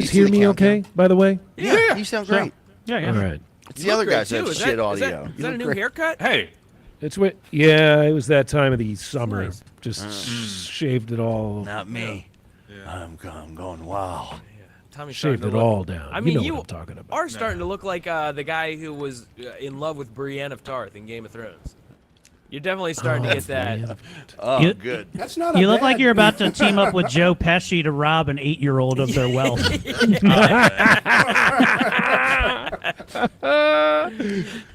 guys hear me okay, by the way? Yeah, you sound great. Yeah. All right. It's the other guys that have shit audio. Is that a new haircut? Hey. Yeah, it was that time of the summer. Nice. Just shaved it all. Not me. Yeah. I'm going wild. Tommy's Shaved starting it to look, all down. I mean, you know what I'm talking about. are starting to look like the guy who was in love with Brienne of Tarth in Game of Thrones. You're definitely starting to get that. Oh, good. That's not. You look like you're about to team up with Joe Pesci to rob an 8-year-old of their wealth.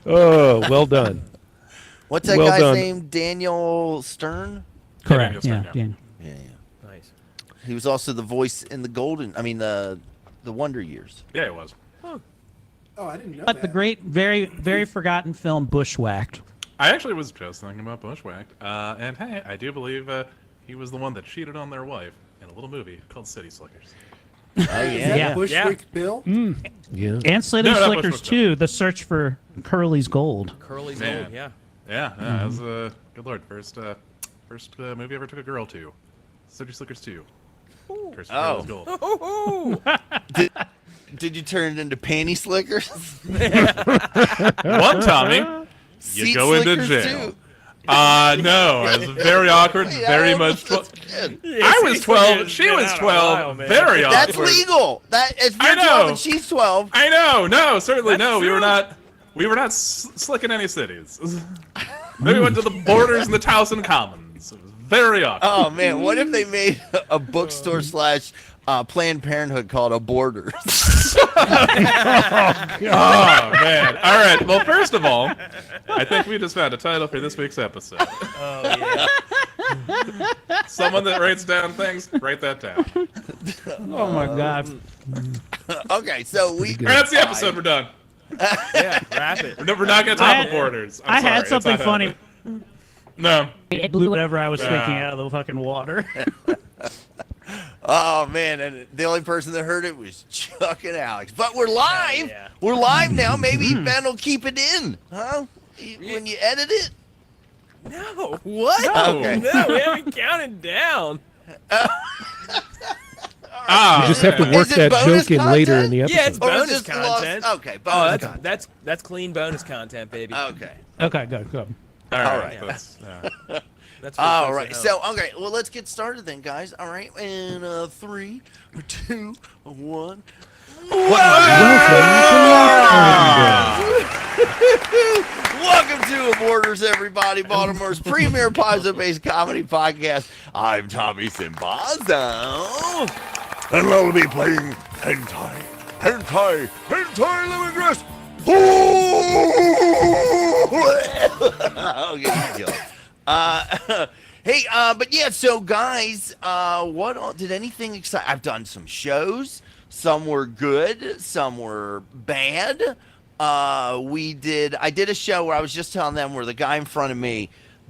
Oh, well done. What's that Well guy's done. name? Daniel Stern? Correct. Yeah. Yeah. Yeah. Nice. He was also the voice in the Wonder Years. Yeah, it was. Oh, I didn't know But that. the great, very, very forgotten film Bushwhacked. I actually was just thinking about Bushwhacked. And hey, I do believe he was the one that cheated on their wife in a little movie called City Slickers. Oh, Is that Yeah. Bushwick Bill? Yeah. And City No, not Slickers Bushwick, 2, The Search for Curly's Gold. Curly's Man. old, yeah. Yeah, that was good lord. First movie I ever took a girl to. City Slickers 2. Curse of Oh. Curly's Gold. Did you turn it into panty slickers? What, Tommy? You Seat go into slickers, jail. too? No, it was very awkward, Yeah, very well, much. that's good. I was 12, she was 12, very awkward. That's legal. That if I you're know. 12 and she's 12. I know, no, certainly That's no. We were true. not slicking any cities. Then we went to the Borders and the Towson Commons. It was very awkward. Oh man, what if they made a bookstore slash Planned Parenthood called a Borders? Oh man! All right. Well, first of all, I think we just found a title for this week's episode. Oh, yeah. Someone that writes down things, write that down. Oh my God. Okay, so we. All right, that's the episode. We're done. Yeah, wrap it. We're not gonna talk about Borders. I had something It's not funny. happening. No. It blew whatever I was thinking out of the fucking water. Oh man, and the only person that heard it was Chuck and Alex. But we're live. yeah. We're live now. Maybe Ben will keep it in, huh? When you edit it. No, what? No. Okay. No, we haven't counted down. Ah, You just have to man. work Is it that bonus joke in later in content? the episode. Yeah, it's Or is bonus this content. lost? Okay, Oh, bonus content. that's clean bonus content, baby. Okay. Okay, good. All All right. right. That's, That's for All folks right. at So, home. okay. Well, let's get started then, guys. All right. In 3, 2, 1. Welcome to Borders, everybody. Baltimore's premier pizza-based comedy podcast. I'm Tommy Simbazo. And I'll be playing Hentai Lemongrass. Okay, you kill it. Hey, but yeah, so guys, did anything exciting? I've done some shows. Some were good, some were bad. I did a show where I was just telling them where the guy in front of me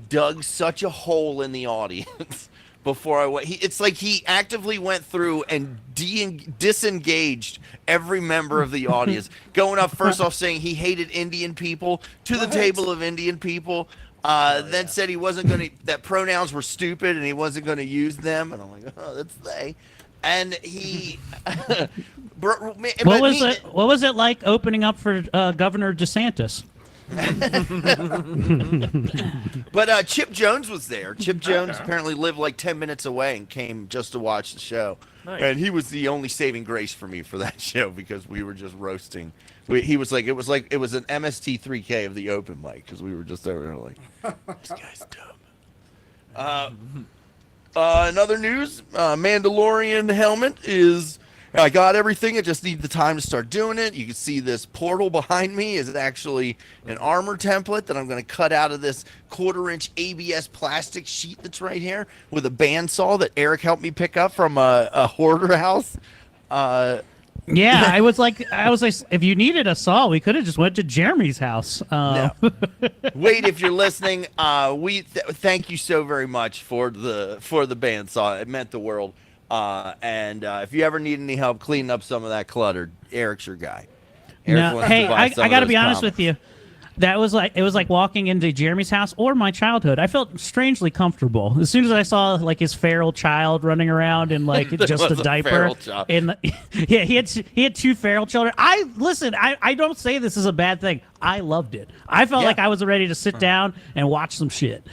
dug such a hole in the audience before I went. It's like he actively went through and disengaged every member of the audience, going up first off saying he hated Indian people to the table of Indian people. Then said he wasn't going to, that pronouns were stupid and he wasn't going to use them. And I'm like, oh, that's they. And he, What was it like opening up for Governor DeSantis? But Chip Jones was there. Chip Jones apparently lived like 10 minutes away and came just to watch the show. Nice. And he was the only saving grace for me for that show because we were just roasting. It was an MST3K of the open mic because we were just over there like, this guy's dumb. In other news, Mandalorian helmet is, I got everything. I just need the time to start doing it. You can see this portal behind me is actually an armor template that I'm going to cut out of this 1/4-inch ABS plastic sheet that's right here with a bandsaw that Eric helped me pick up from a hoarder house. Yeah, I was like, if you needed a saw, we could have just went to Jeremy's house. No. Wade, if you're listening, thank you so very much for the bandsaw. It meant the world. And if you ever need any help cleaning up some of that clutter, Eric's your guy. Eric No, wants hey, to buy I some of got to those be honest comics. with you. That was like it was like walking into Jeremy's house or my childhood. I felt strangely comfortable as soon as I saw like his feral child running around in like just a was a diaper. feral child. And yeah, he had two feral children. I don't say this is a bad thing. I loved it. I felt Yeah. like I was ready to sit down and watch some shit.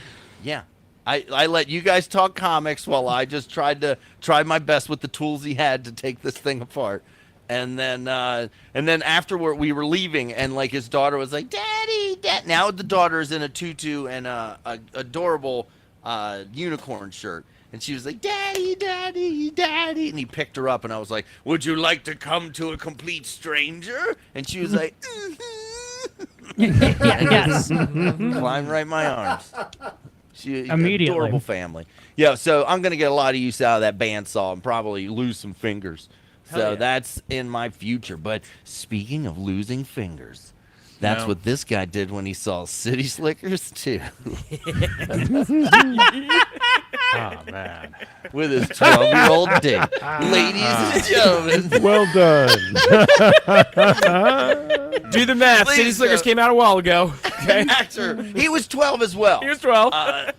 Yeah. I let you guys talk comics while I just tried my best with the tools he had to take this thing apart. And then afterward we were leaving, and like his daughter was like, "Daddy, Dad." Now the daughter is in a tutu and a adorable unicorn shirt, and she was like, "Daddy, Daddy, Daddy," and he picked her up, and I was like, "Would you like to come to a complete stranger?" And she was like, Yes. climbed right in my arms. She Immediately. adorable family. Yeah, so I'm gonna get a lot of use out of that bandsaw and probably lose some fingers. So yeah. that's in my future. But speaking of losing fingers, that's No. what this guy did when he saw City Slickers too, Oh man. with his 12-year-old dick. Ladies and gentlemen, Well done. Do the math. Please, City Slickers came out a while ago. Okay. actor. He was 12 as well. He was 12. Yeah.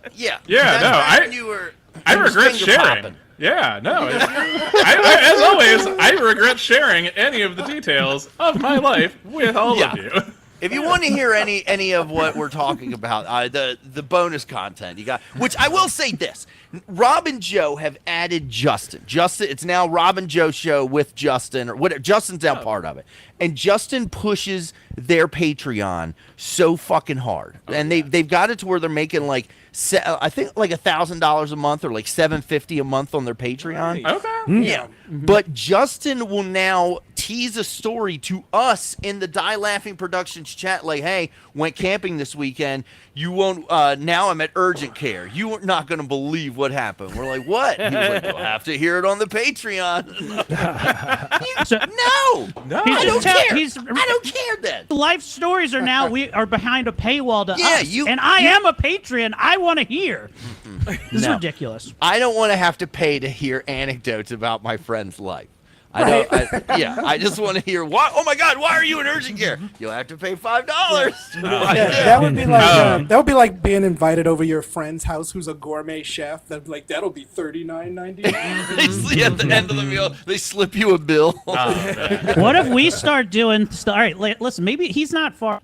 Yeah, That's no, back I- when you were. I you was regret finger sharing. popping. Yeah, no. As always, I regret sharing any of the details of my life with all Yeah. of you. If you want to hear any of what we're talking about, the bonus content you got, which I will say this, Rob and Joe have added Justin. It's now Rob and Joe show with Justin, or whatever. Justin's now part of it, and Justin pushes their Patreon so fucking hard, and they've got it to where they're making like I think like $1,000 a month or like $750 a month on their Patreon. Nice. Okay. Yeah. But Justin will now tease a story to us in the Die Laughing Productions chat like, hey, went camping this weekend. You won't, now I'm at urgent care. You are not going to believe what happened. We're like, what? He was like, you'll have to hear it on the Patreon. So, No. No. He's I don't just care. he's- I don't care then. life stories are now we are behind a paywall to Yeah, us. And I am a Patreon. I want to hear. This is No. ridiculous. I don't want to have to pay to hear anecdotes about my friend's life. I just want to hear, why? Oh my God, why are you in urgent care? You'll have to pay $5. That would be like being invited over your friend's house who's a gourmet chef. That'll be $39.99. At the end of the meal, they slip you a bill. Oh, man. What if we start doing? All right, listen. Maybe he's not far.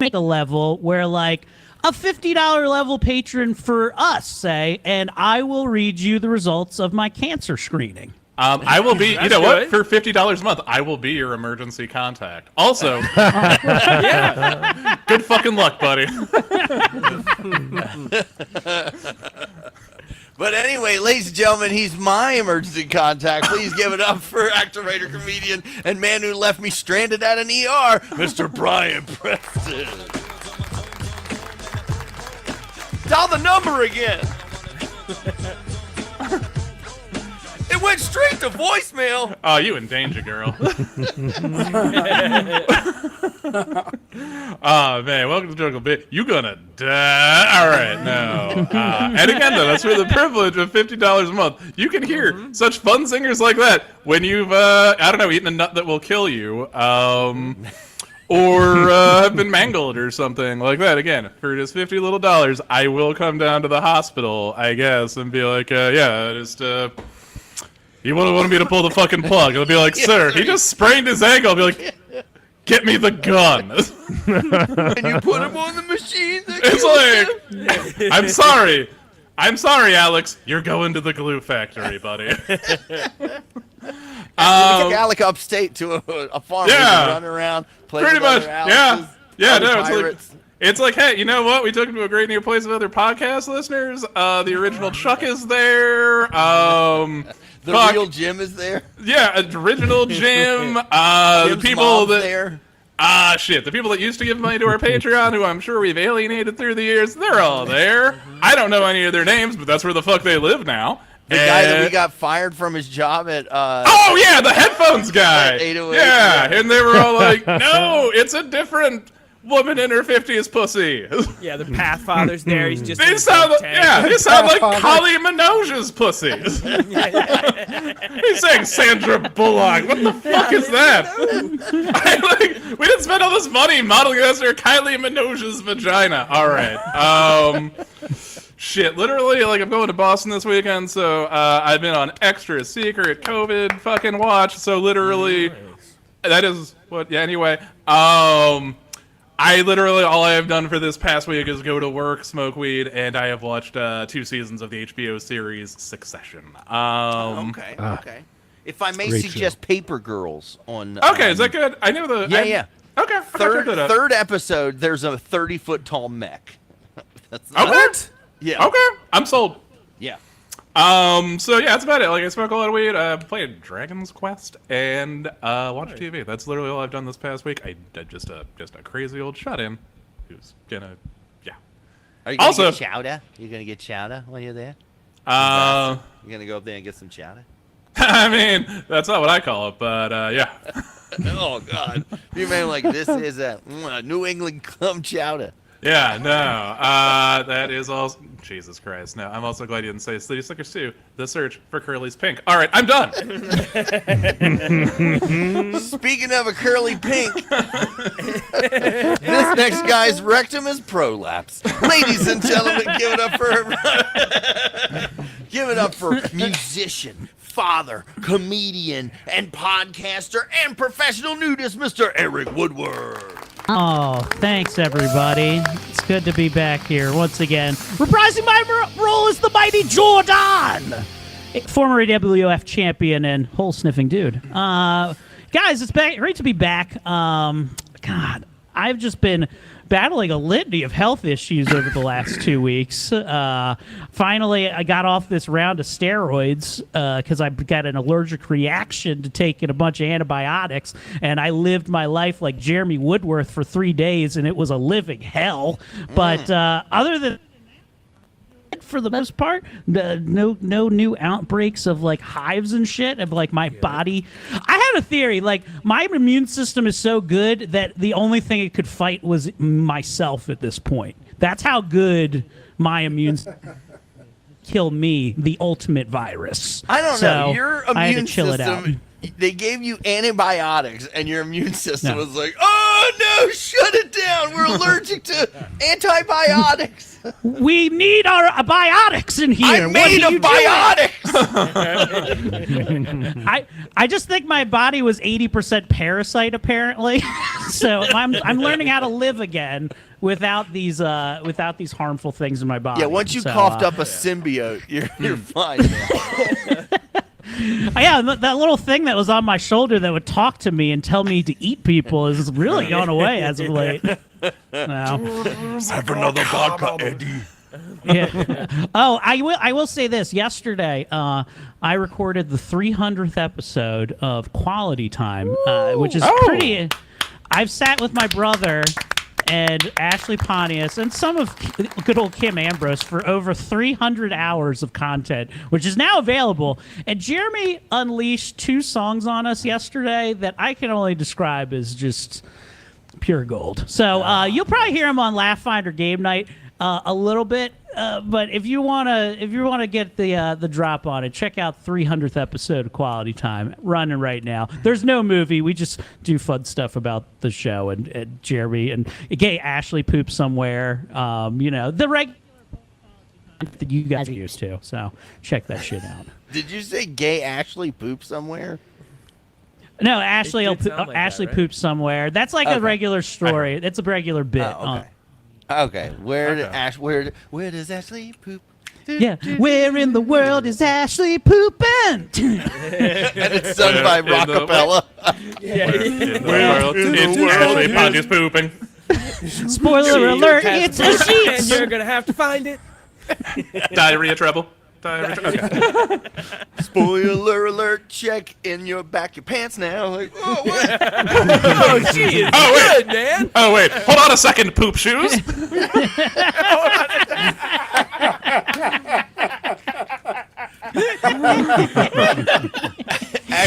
Make a level where like a $50 level patron for us, say, and I will read you the results of my cancer screening. I will be, you That's know what, good. for $50 a month, I will be your emergency contact. Also, good fucking luck, buddy. But anyway, ladies and gentlemen, he's my emergency contact. Please give it up for actor, writer, comedian, and man who left me stranded at an ER, Mr. Brian Preston. Dial the number again. It went straight to voicemail. Oh, you in danger, girl. Oh, man, welcome to Jungle Bit. You gonna die. All right, no. And again, though, that's for the privilege of $50 a month. You can hear such fun singers like that when you've, I don't know, eaten a nut that will kill you. Or have been mangled or something like that. Again, for just $50 little, I will come down to the hospital, I guess, and be like, yeah, just, you wanted me to pull the fucking plug. I'll be like, sir, he just sprained his ankle. I'll be like, get me the gun. And you put him on the machine. It's like, I'm sorry, Alex. You're going to the glue factory, buddy. We took Alec upstate to a farm. Yeah. Run around, play Pretty with much, other yeah. Alexes, Yeah, other no, it's like, pirates. it's like, hey, you know what? We took him to a great new place of other podcast listeners. The original Chuck is there. The fuck. real Jim is there. Yeah, original Jim. The Jim's people mom's that there. shit. The people that used to give money to our Patreon, who I'm sure we've alienated through the years, they're all there. I don't know any of their names, but that's where the fuck they live now. The guy that we got fired from his job at. Oh yeah, the headphones guy. At 808, yeah, yeah. and they were all like, "No, it's a different woman in her 50s pussy. Yeah, the Pathfather's there. He's just. They sound like, they sound like Godfather. Kylie Minogue's pussy. He's saying Sandra Bullock. What the fuck is that? We didn't spend all this money modeling after Kylie Minogue's vagina. All right. Shit, literally, like, I'm going to Boston this weekend, so I've been on extra secret COVID fucking watch, so literally, that is what, yeah, anyway, I literally, all I have done for this past week is go to work, smoke weed, and I have watched 2 seasons of the HBO series Succession. Okay. If I may great suggest Paper Girls on... Okay, is that good? I knew the... Yeah. Okay, Third episode, there's a 30-foot tall mech. That's Okay. Yeah. Okay, I'm sold. Yeah. So yeah, that's about it. Like, I smoke a lot of weed, played Dragon's Quest, and watch TV. That's literally all I've done this past week. I just a crazy old shut-in who's gonna, yeah. Are you gonna Also- get chowder? You gonna get chowder while you're there? Uh, You gonna go up there and get some chowder? I mean, that's not what I call it, but yeah. Oh God! You mean like this is a New England club chowder? Yeah, no, that is also... Jesus Christ, no. I'm also glad you didn't say City Slickers 2, The Search for Curly's Pink. All right, I'm done. Speaking of a curly pink, this next guy's rectum is prolapse. Ladies and gentlemen, give it up for musician, father, comedian, and podcaster, and professional nudist, Mr. Eric Woodward. Oh, thanks, everybody. It's good to be back here once again. Reprising my role as the mighty Jordan, former WWF champion and hole-sniffing dude. Guys, it's great to be back. God, I've just been battling a litany of health issues over the last 2 weeks. Finally, I got off this round of steroids because I got an allergic reaction to taking a bunch of antibiotics, and I lived my life like Jeremy Woodworth for 3 days, and it was a living hell. But other than for the most part, no new outbreaks of like hives and shit of like my body. I had a theory, like my immune system is so good that the only thing it could fight was myself at this point. That's how good my immune kill me, the ultimate virus. I don't know. So Your I had to immune chill it out. system, they gave you antibiotics, and your immune system No. was like, oh, no, shut it down. We're allergic to antibiotics. We need our biotics in here. I made What are a you biotics. doing? I just think my body was 80% parasite, apparently. So I'm learning how to live again without these harmful things in my body. Yeah, once you So, coughed up a symbiote, you're fine now. yeah, that little thing that was on my shoulder that would talk to me and tell me to eat people is really gone away as of late. No. Have another vodka, Eddie. Yeah. Oh, I will say this. Yesterday, I recorded the 300th episode of Quality Time, which is pretty. I've sat with my brother and Ashley Pontius and some of good old Kim Ambrose for over 300 hours of content, which is now available. And Jeremy unleashed 2 songs on us yesterday that I can only describe as just pure gold. So you'll probably hear him on Laughfinder Game Night a little bit. But if you wanna get the drop on it, check out 300th episode of Quality Time running right now. There's no movie. We just do fun stuff about the show and Jeremy and gay Ashley poops somewhere. The regular that you guys are used to. So check that shit out. Did you say gay Ashley poop somewhere? No, Ashley It did sound like Ashley that, right? poops somewhere. That's like a Okay. regular story. It's a regular bit. Oh, okay. Okay. Where does Ashley poop? Yeah. Where in the world is Ashley pooping? And it's sung by In the- Rockapella. In the world, it's Ashley Pontius pooping. Spoiler alert, it's a And sheet. you're gonna have to find it. Diarrhea trouble. Okay. Spoiler alert, check in your back your pants now. Like, oh, what? Oh, she is good, man. Oh wait, hold on a second, poop shoes.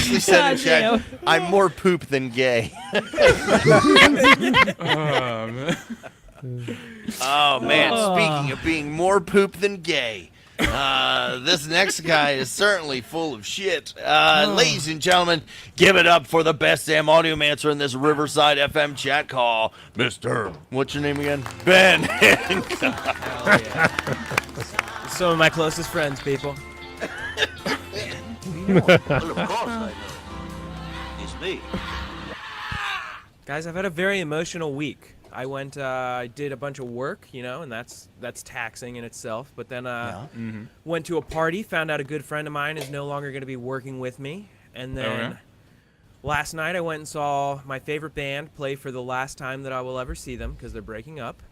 actually said in God chat, damn. I'm more poop than gay. Oh, man. Oh, man. Speaking of being more poop than gay, this next guy is certainly full of shit. Ladies and gentlemen, give it up for the best damn audiomancer in this Riverside FM chat call, Mr. What's your name again? Ben. Hell yeah. Some of my closest friends, people. Well, of course I know. It's me. Guys, I've had a very emotional week. I went, I did a bunch of work, you know, and that's taxing in itself. But then went to a party, found out a good friend of mine is no longer going to be working with me. And then last night I went and saw my favorite band play for the last time that I will ever see them because they're breaking up.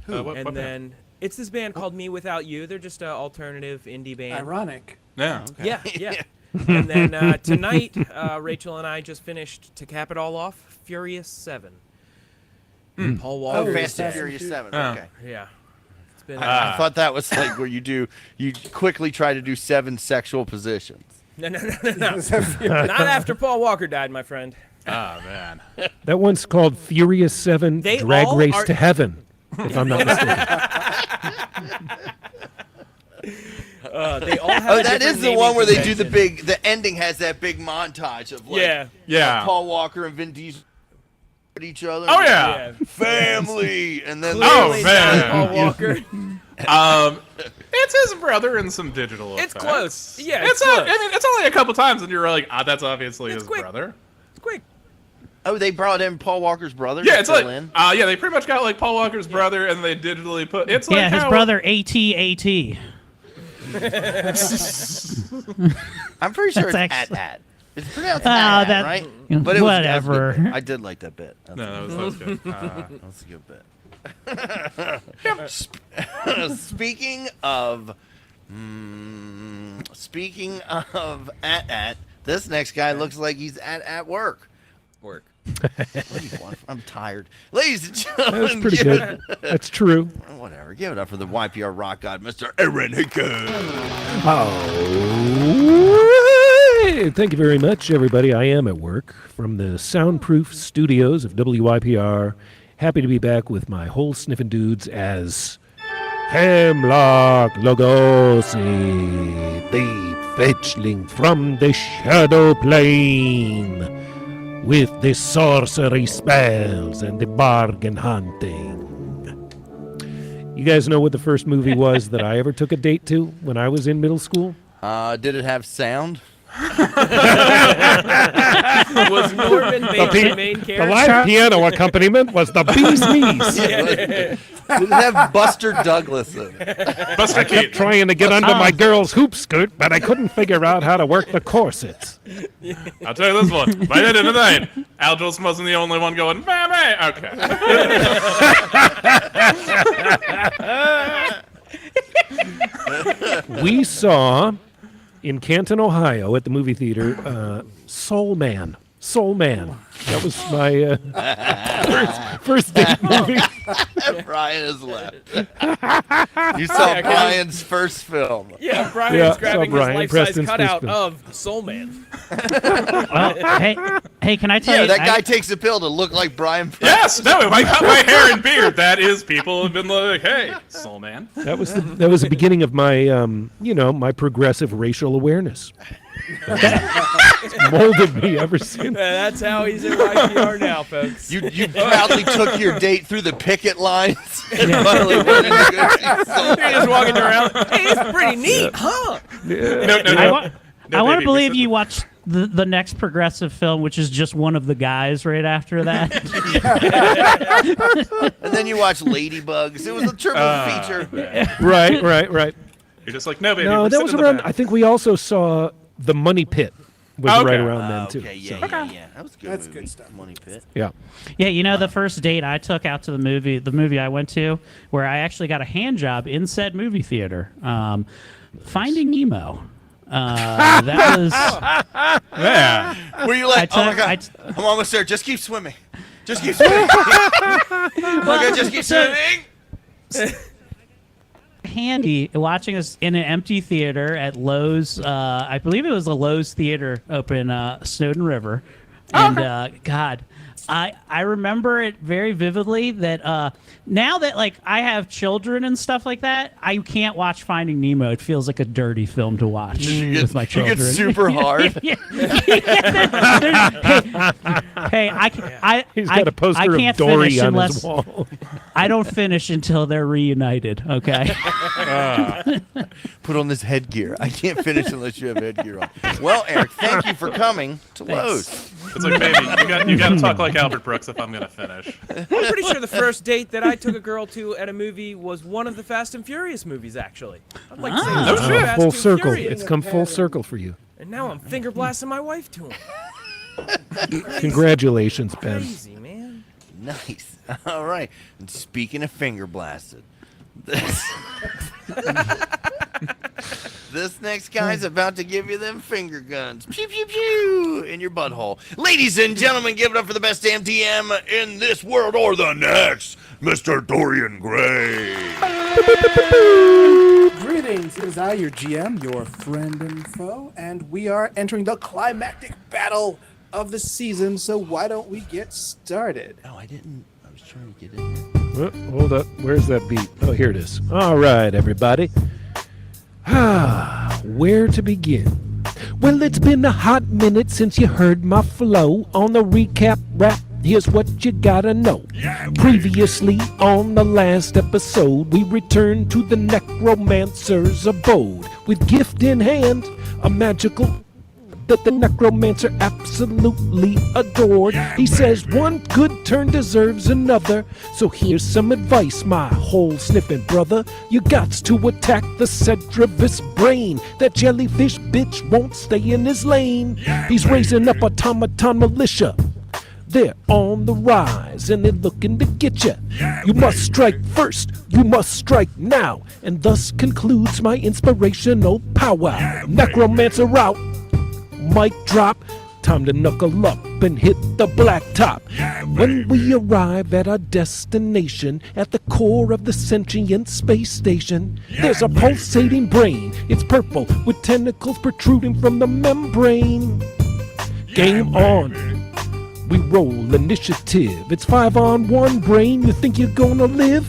What Then it's this band called Me Without You. They're just an alternative indie band. Ironic. Yeah. Yeah, yeah. And then tonight, Rachel and I just finished, to cap it all off, Furious 7. Paul Walker. Fast and Fast Furious and 7. Oh. Okay. Yeah. It's been. I thought that was like where you quickly try to do 7 sexual positions. No. Not after Paul Walker died, my friend. Oh, man. That one's called Furious 7 They Drag all Race are- to Heaven, if I'm not mistaken. They all have Oh, a that different is the naming one where they do convention. the ending has that big montage of like Yeah. Paul Walker and Vin Diesel at each other. Oh, yeah. Family, and then Clearly man. not Paul Walker. It's his brother in some digital It's effects. close. Yeah, It's it's close. I mean, it's only a couple times, and you're like, that's obviously It's his quick. brother. It's quick. Oh, they brought in Paul Walker's brother. Yeah, to it's fill like, in? yeah, they pretty much got like Paul Walker's brother, and they digitally put. It's like Yeah, his how- brother AT-AT. I'm pretty sure That's it's actually- at. It's pronounced Ah, at, that- right? you know, But it was, that was a good whatever. bit. I did like that bit. No, that was good. That's a good bit. Speaking of at, this next guy looks like he's at work. Work. What do you want? I'm tired. Ladies and That's gentlemen, pretty give good. That's true. Whatever. Give it up for the YPR rock god, Mr. Aaron Hickey. Oh, thank you very much, everybody. I am at work from the soundproof studios of WYPR. Happy to be back with my whole sniffing dudes as Hemlock Lugosi, the fetchling from the shadow plane, with the sorcery spells and the bargain hunting. You guys know what the first movie was that I ever took a date to when I was in middle school? Did it have sound? Was Norman Bates the main The character? live piano accompaniment was the bee's knees. Did it have Buster Douglas in it? Buster Kept Keaton. trying to get under my girl's hoop skirt, but I couldn't figure out how to work the corsets. I'll tell you this one. By the end of the night, Al Jolson wasn't the only one going, "Mammy." Okay. We saw in Canton, Ohio, at the movie theater, Soul Man. Soul Man. That was my first date movie. Brian has left. You saw Brian's first film. Yeah, Brian's Yeah, grabbing saw Brian his life-size Preston's cutout fist of Soul Man. Well, hey, can I tell Yeah, you? that guy takes a pill to look like Brian. Yes, no, if I cut my hair and beard, that is, people have been like, "Hey, Soul Man." That was the beginning of my my progressive racial awareness. It's molded me ever since. That's how he's at YPR now, folks. You proudly took your date through the picket lines and finally went in to go see Soul You're just walking around. Hey, it's pretty neat, huh? I want to baby, believe we you watched the next progressive film, which is just one of the guys right after that. And then you watch Ladybugs. It was a triple feature. Right. You're just like, no, baby. No, we're that sitting was in the around. back." I think we also saw The Money Pit. Was Okay. right around then too. Okay, yeah. That was a good. That's movie. good stuff. Money Pit. Yeah. Yeah, you know, the first date I took out to the movie I went to, where I actually got a hand job in said movie theater, Finding Nemo. That was. Yeah. Were you like, I oh my took- god, I'm almost there. Just keep swimming. Just keep swimming. Okay, just keep swimming. handy watching us in an empty theater at Lowe's. I believe it was a Lowe's theater up in Snowden River. And God, I remember it very vividly that now that like I have children and stuff like that, I can't watch Finding Nemo. It feels like a dirty film to watch with my children. You get super hard. He's got a poster of Dory on his wall. I don't finish until they're reunited. Okay. Put on this headgear. I can't finish unless you have headgear on. Well, Eric, thank you for coming to Lowe's. It's like, baby, you got to talk like Albert Brooks if I'm gonna finish. I'm pretty sure the first date that I took a girl to at a movie was one of the Fast and Furious movies, actually. I'd like to say it was No shit. Fast Full and circle. Furious. It's come full circle for you. And now I'm finger blasting my wife to him. Congratulations, Ben. Crazy, man. Nice. All right. And speaking of finger blasted, this next guy's about to give you them finger guns. Pew, pew, pew, in your butthole. Ladies and gentlemen, give it up for the best damn TM in this world or the next, Mr. Dorian Gray. Greetings, it is I, your GM, your friend and foe, and we are entering the climactic battle of the season, so why don't we get started? Oh, I was trying to get in there. Hold up. Where's that beat? Oh, here it is. All right, everybody. Where to begin? Well, it's been a hot minute since you heard my flow on the recap rap. Here's what you gotta know. Previously on the last episode, we returned to the necromancer's abode with gift in hand, a magical that the necromancer absolutely adored. He says one good turn deserves another, so here's some advice, my hole sniffing brother. You gots to attack the Cedrivus brain. That jellyfish bitch won't stay in his lane. He's raising up automaton militia. They're on the rise and they're looking to get you. You must strike first, you must strike now, and thus concludes my inspirational powwow. Necromancer out. Mic drop, time to knuckle up and hit the blacktop. When we arrive at our destination, at the core of the sentient space station, there's a pulsating brain. It's purple with tentacles protruding from the membrane. Game on. We roll initiative. It's 5-on-1 brain. You think you're gonna live?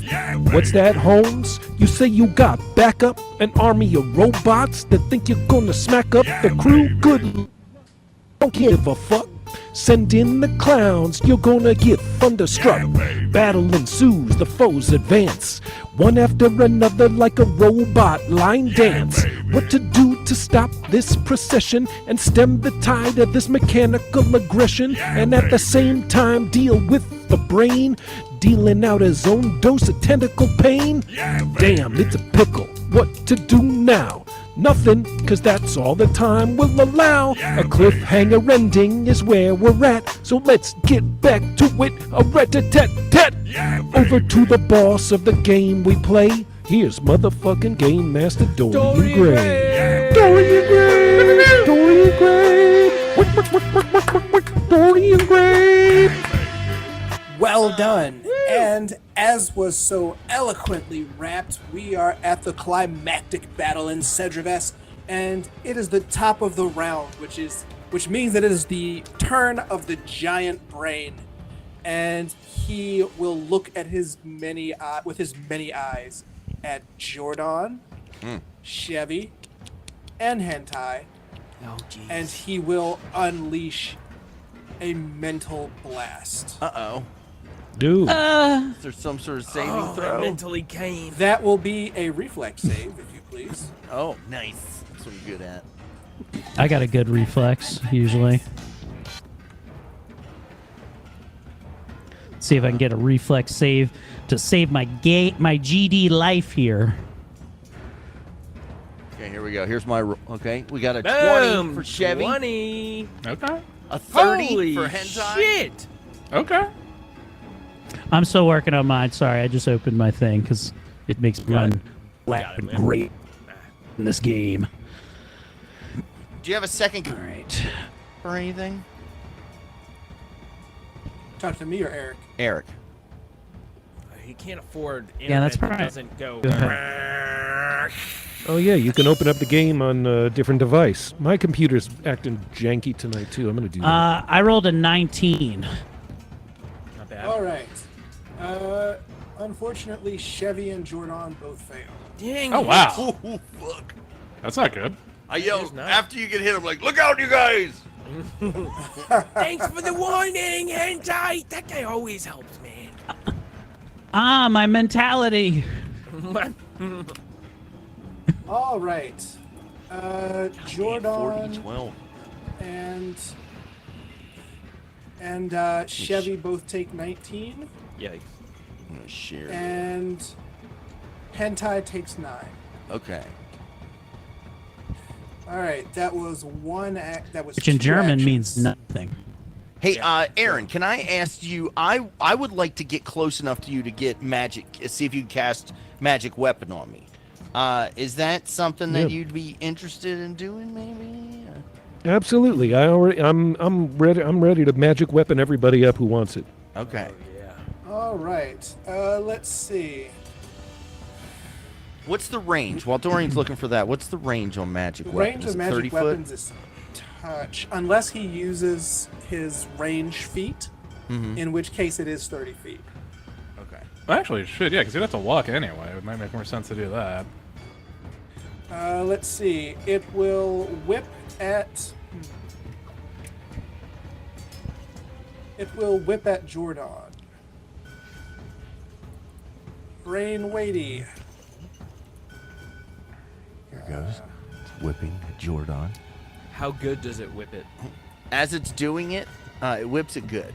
What's that, Holmes? You say you got backup? An army of robots that think you're gonna smack up the crew? Good. Don't give a fuck. Send in the clowns. You're gonna get thunderstruck. Battle ensues. The foes advance. One after another like a robot line dance. What to do to stop this procession and stem the tide of this mechanical aggression, and at the same time deal with the brain, dealing out his own dose of tentacle pain? Damn, it's a pickle. What to do now? Nothing, cause that's all the time will allow. A cliffhanger ending is where we're at, so let's get back to it. A rat-a-tat-tat. Over to the boss of the game we play. Here's motherfucking Game Master Dorian Gray. Dorian Gray! Dorian Gray! Dorian Gray! Well done. And as was so eloquently rapped, we are at the climactic battle in Cedrivus, and it is the top of the round, which means that it is the turn of the giant brain, and he will look at his many eyes at Jordan, Chevy, and Hentai, and he will unleash a mental blast. Uh-oh. Dude. Is there some sort of saving throw? Mentally came. That will be a reflex save, if you please. Oh, nice. That's what you're good at. I got a good reflex, usually. See if I can get a reflex save to save my GD life here. Okay, here we go. Here's my... Okay, we got a Boom, 20 for Chevy. 20. Okay. A 30 Holy for Hentai. shit. Okay. I'm still working on mine. Sorry, I just opened my thing because it makes me run black and great in this game. Do you have a second All right. or anything? Talk to me or Eric? Eric. He can't afford internet Yeah, that's that right. doesn't go. Go ahead. Oh yeah, you can open up the game on a different device. My computer's acting janky tonight too. I'm gonna do that. I rolled a 19. Not bad. All right. Unfortunately, Chevy and Jordan both fail. Dang. Oh it. wow, Ooh, fuck. that's not good. I yell is not. after you get hit. I'm like, look out, you guys! Thanks for the warning, hentai. That guy always helps me. My mentality. All right. 40 Jordan 12. and Chevy both take 19, Yikes. I'm gonna share. and Hentai takes 9. Okay. All right, that was one act. That was Which in two German actions. means nothing. Hey, Aaron, can I ask you? I would like to get close enough to you to get magic. See if you can cast magic weapon on me. Is that something that Yeah. you'd be interested in doing? Maybe. Absolutely. I'm ready. I'm ready to magic weapon everybody up who wants it. Okay. Yeah. All right. Let's see. What's the range? While Dorian's looking for that, what's the range on magic The weapons? range Is of it magic 30 foot? weapons is touch, unless he uses his range feat, in which case it is 30 feet. Okay. Well, actually, it should, yeah, because you'd have to walk anyway. It might make more sense to do that. Let's see. It will whip at. It will whip at Jordan. Brain weighty. Here goes. It's whipping Jordan. How good does it whip it? As it's doing it, it whips it good.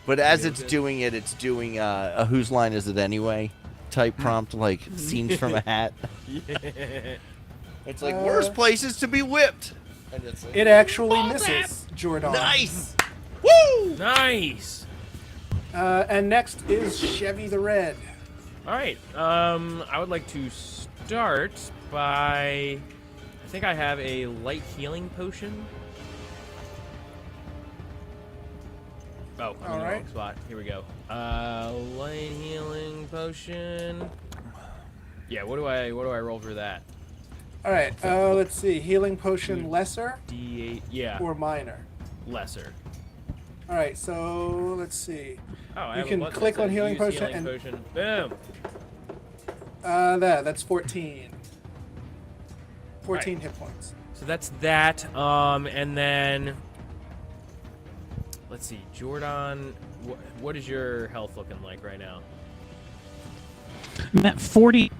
But as it's doing it, it's doing a whose line is it anyway type prompt, like scenes from a hat. It's like worst places to be whipped. And it's like, It actually misses Jordan. nice. Woo! Nice. And next is Chevy the Red. All right. I would like to start by. I think I have a light healing potion. Oh, I'm in the wrong spot. Here we go. Light healing potion. Yeah. What do I roll for that? All right. Let's see. Healing potion lesser D8. Yeah. or minor. Lesser. All right. So let's see. Oh, I You have can a button click that on says healing use potion healing and- potion. Boom. That's 14. 14 hit points. So that's that. And then let's see, Jordan. What is your health looking like right now? I'm at 40.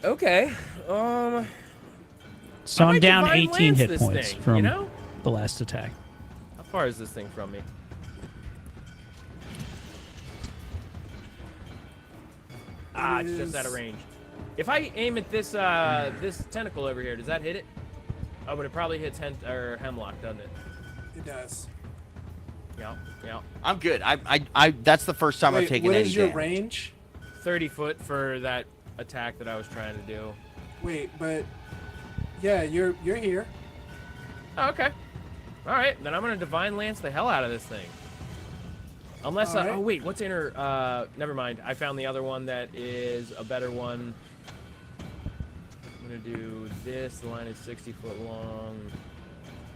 Okay. So I I'm might down divine 18 lance hit this points thing, from you know? the last attack. How far is this thing from me? It's just out of range. If I aim at this this tentacle over here, does that hit it? Oh, but it probably hits Hemlock, doesn't it? It does. Yeah, yeah. I'm good. I that's the first time I've Wait, taken what any is your damage. range? 30 foot for that attack that I was trying to do. Wait, but yeah, you're here. Oh, okay. All right, then I'm gonna divine lance the hell out of this thing. Unless, All right. oh wait, what's inner? Never mind. I found the other one that is a better one. I'm gonna do this. The line is 60 foot long.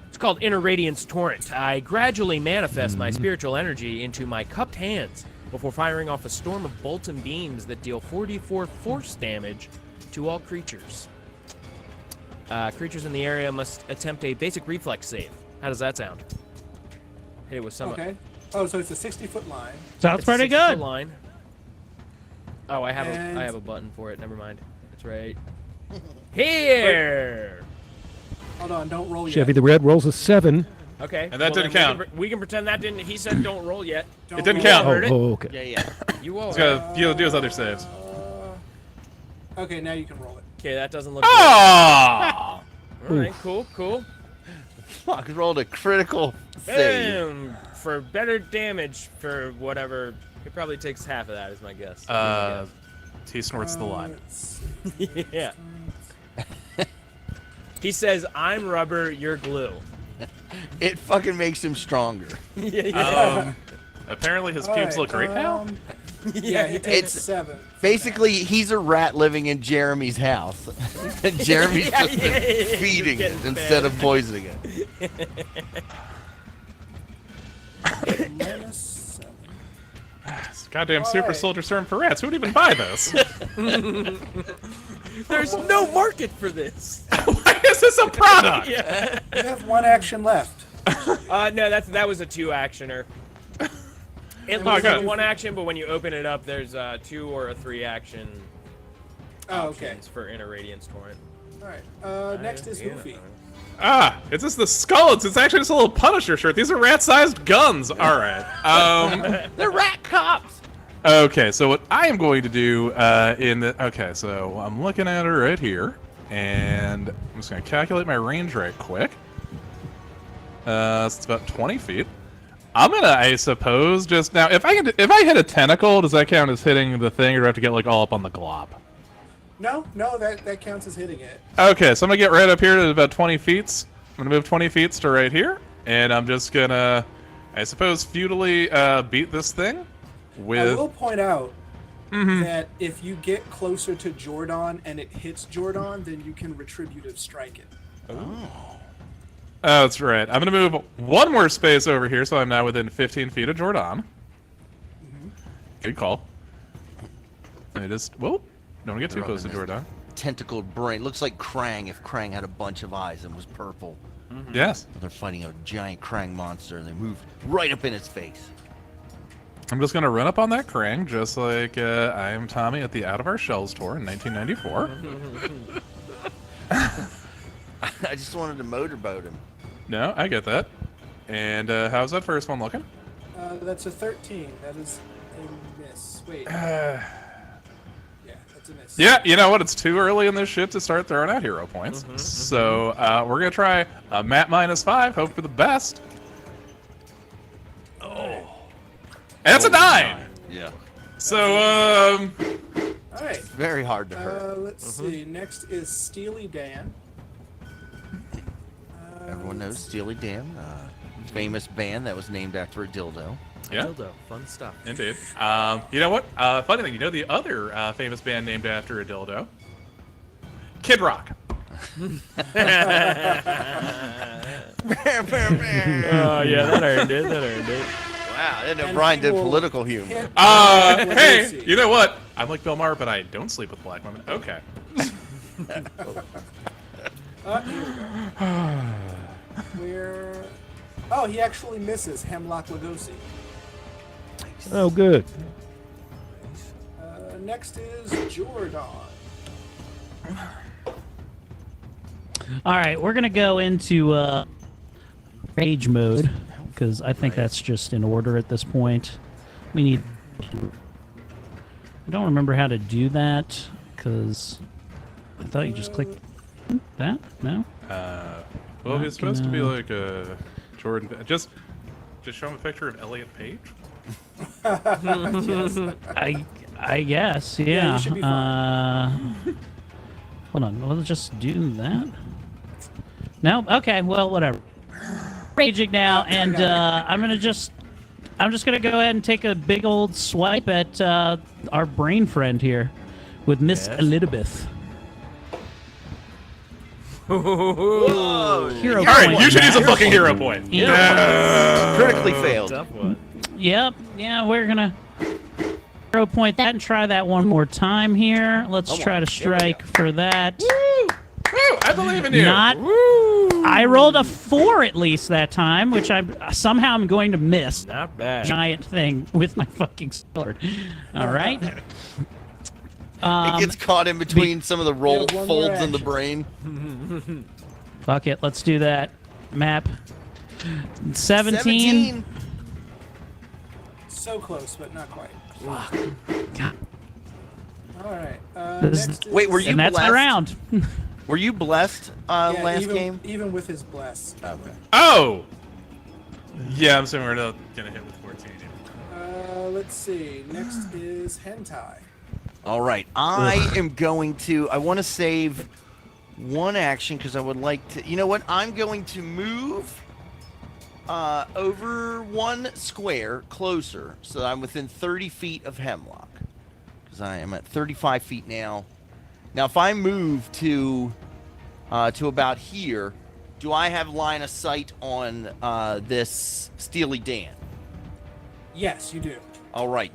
It's called Inner Radiance Torrent. I gradually manifest my spiritual energy into my cupped hands before firing off a storm of bolts and beams that deal 44 force damage to all creatures. Creatures in the area must attempt a basic reflex save. How does that sound? Hit it with some. Okay. Oh, so it's a 60-foot line. Sounds It's a pretty 60-foot good. line. Oh, I And- have a button for it. Never mind. It's right here. Hold on, don't roll yet. Chevy the Red rolls a 7. Okay. And that didn't then count. We can pretend that didn't. He said don't roll yet. Don't It didn't roll. count. Heard it. Oh, okay. Yeah, yeah. You will. He's gotta do his other saves. Okay, now you can roll it. Okay, that doesn't look good. Oh! All right, cool, cool. Fuck, rolled a critical save. Boom! For better damage for whatever. It probably takes half of that, is my guess. He snorts the line. Let's see. Yeah. He says, "I'm rubber, you're glue." It fucking makes him stronger. Yeah. Apparently his All pubes right, look great now. Yeah, he takes It's 7. basically he's a rat living in Jeremy's house, and Jeremy's just been feeding it getting instead fed. of poisoning it. Minus 7. It's goddamn super Alright. soldier serum for rats. Who would even buy this? There's no market for this. Why is this a product? Yeah. You have 1 action left. No, that was a 2-actioner. It looks like a 1 action, but when you open it up, there's a 2 or a 3 action Oh, okay. options for Inner Radiance Torrent. All right. Next is Hoofy. It's just the skulls. It's actually just a little Punisher shirt. These are rat-sized guns. All right. They're rat cops. Okay, so what I am going to do okay, so I'm looking at her right here, and I'm just going to calculate my range right quick. So it's about 20 feet. I'm gonna, I suppose, just now. If I hit a tentacle, does that count as hitting the thing, or do I have to get like all up on the glob? No, that counts as hitting it. Okay, so I'm gonna get right up here to about 20 feet. I'm gonna move 20 feet to right here, and I'm just gonna, I suppose, futilely beat this thing with. I will point out that if you get closer to Jordan and it hits Jordan, then you can retributive strike it. Oh, that's right. I'm going to move 1 more space over here, so I'm now within 15 feet of Jordan. Good call. I just, well, don't get too close to Jordan. Tentacled brain. Looks like Krang if Krang had a bunch of eyes and was purple. Yes. They're fighting a giant Krang monster, and they move right up in its face. I'm just going to run up on that Krang, just like I am Tommy at the Out of Our Shells tour in 1994. I just wanted to motorboat him. No, I get that. And how's that first one looking? That's a 13. That is a miss. Wait. Yeah, that's a miss. Yeah, you know what? It's too early in this shit to start throwing out hero points. So we're going to try a Mat -5, hope for the best. And that's a 9! Yeah. So, All right. Very hard to hurt. Let's see. Next is Steely Dan. Everyone knows Steely Dan, famous band that was named after a dildo. yeah, Dildo, fun stuff. indeed. You know what? Funny thing, you know the other famous band named after a dildo? Kid Rock. Oh yeah, that earned it. Wow, I didn't know And Brian he did will political humor. hit Hey, Lucy. you know what? I'm like Bill Maher, but I don't sleep with black women. Okay. Here we go. Where? Oh, he actually misses Hemlock Lugosi. Oh, good. Next is Jordan. All right, we're gonna go into rage mode because I think that's just in order at this point. We need. I don't remember how to do that because I thought you just clicked that. No. Well, Not he's supposed to be gonna- like a Jordan. Just show him a picture of Elliot Page. I guess, yeah. Yeah, you should be Hold on, let's just do that. No, okay, well, whatever. Raging now, and I'm just gonna go ahead and take a big old swipe at our brain friend here, with Miss Elizabeth. Hero All right, point. you should use a fucking hero point. Critically failed. Tough one. Yep, yeah, we're gonna hero point that and try that one more time here. Let's try to strike for that. Woo! I believe in you. Not. I rolled a 4 at least that time, which I'm going to miss. Not bad. Giant thing with my fucking sword. All right. It gets caught in between some of the roll Yeah, one more folds in the action. brain. Fuck it. Let's do that. Map. 17. So close, but not quite. God. All right. This- Next is, Wait, were you And that's my blessed? round. Were you blessed Yeah, last even, game? Even with his bless. Okay. Oh. Yeah, I'm assuming we're not gonna hit with 14. Let's see. Next is Hentai. All right. I want to save one action because I would like to. You know what? I'm going to move over 1 square closer, so I'm within 30 feet of Hemlock. Because I am at 35 feet now. Now, if I move to about here, do I have line of sight on this Steely Dan? Yes, you do. All right.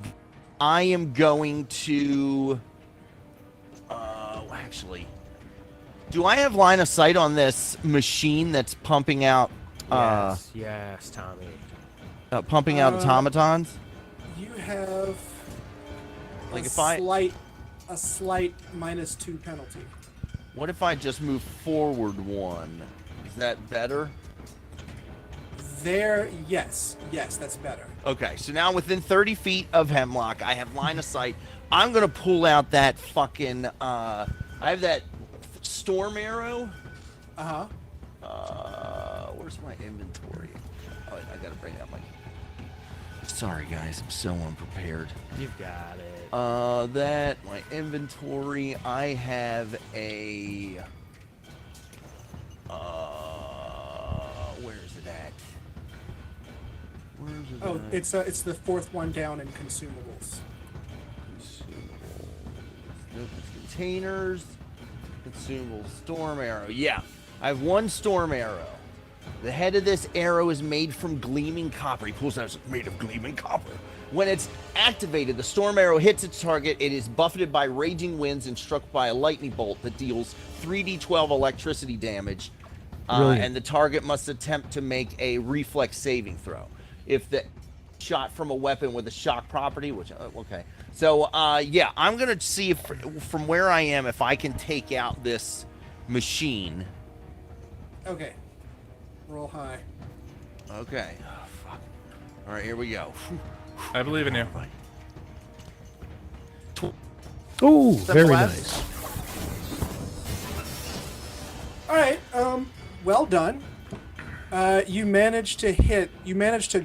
I am going to... actually... Do I have line of sight on this machine that's pumping out... yes, Tommy. pumping out automatons? You have Like a if I... slight -2 penalty. What if I just move forward 1? Is that better? There, yes, that's better. Okay, so now within 30 feet of Hemlock, I have line of sight. I'm gonna pull out that fucking. I have that storm arrow. Where's my inventory? Oh, I gotta bring out my. Sorry, guys, I'm so unprepared. You've got it. That my inventory. I have a. Where is it at? Where's it Oh, at? it's the 4th one down in consumables. Containers, consumables, storm arrow. Yeah, I have 1 storm arrow. The head of this arrow is made from gleaming copper. He pulls out, it's made of gleaming copper. When it's activated, the storm arrow hits its target. It is buffeted by raging winds and struck by a lightning bolt that deals 3d12 electricity damage. And the target must attempt to make a reflex saving throw. If the shot from a weapon with a shock property, which okay. So yeah, I'm gonna see if from where I am if I can take out this machine. Okay. Roll high. Okay. Oh, fuck. All right, here we go. I believe in you. Oh, very left. nice. All right. Well done. You managed to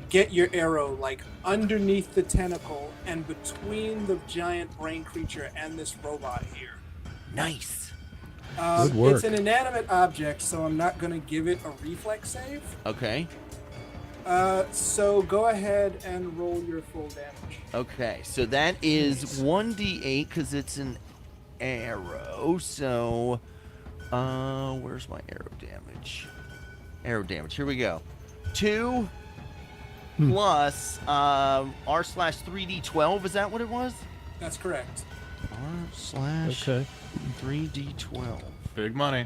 get your arrow like underneath the tentacle and between the giant brain creature and this robot here. Nice. Good work. It's an inanimate object, so I'm not going to give it a reflex save. Okay. So go ahead and roll your full damage. Okay. So that is 1d8 because it's an arrow. So, where's my arrow damage? Arrow damage. Here we go. 2 plus r/3d12. Is that what it was? That's correct. Okay. r/3d12. Big money.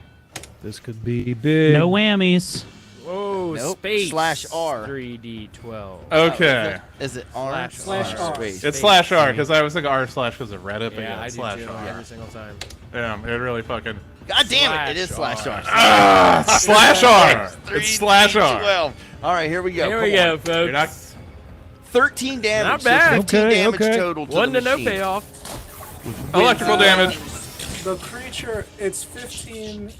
This could be big. No whammies. Whoa, Nope. space. /R. 3d12. Okay. Is it r Slash R. space? It's /R because I was thinking r/ because of Reddit, but Yeah, I it's do too, /R. every single time. Yeah, it really fucking. God damn it! It is /R. /R. It's 3d12. All right, here we go. Here Come we go, on. folks. You're not. 13 damage. Not so bad. 15 Okay, damage okay. total to 1 the to no machine. payoff. Electrical damage. The creature, it's 13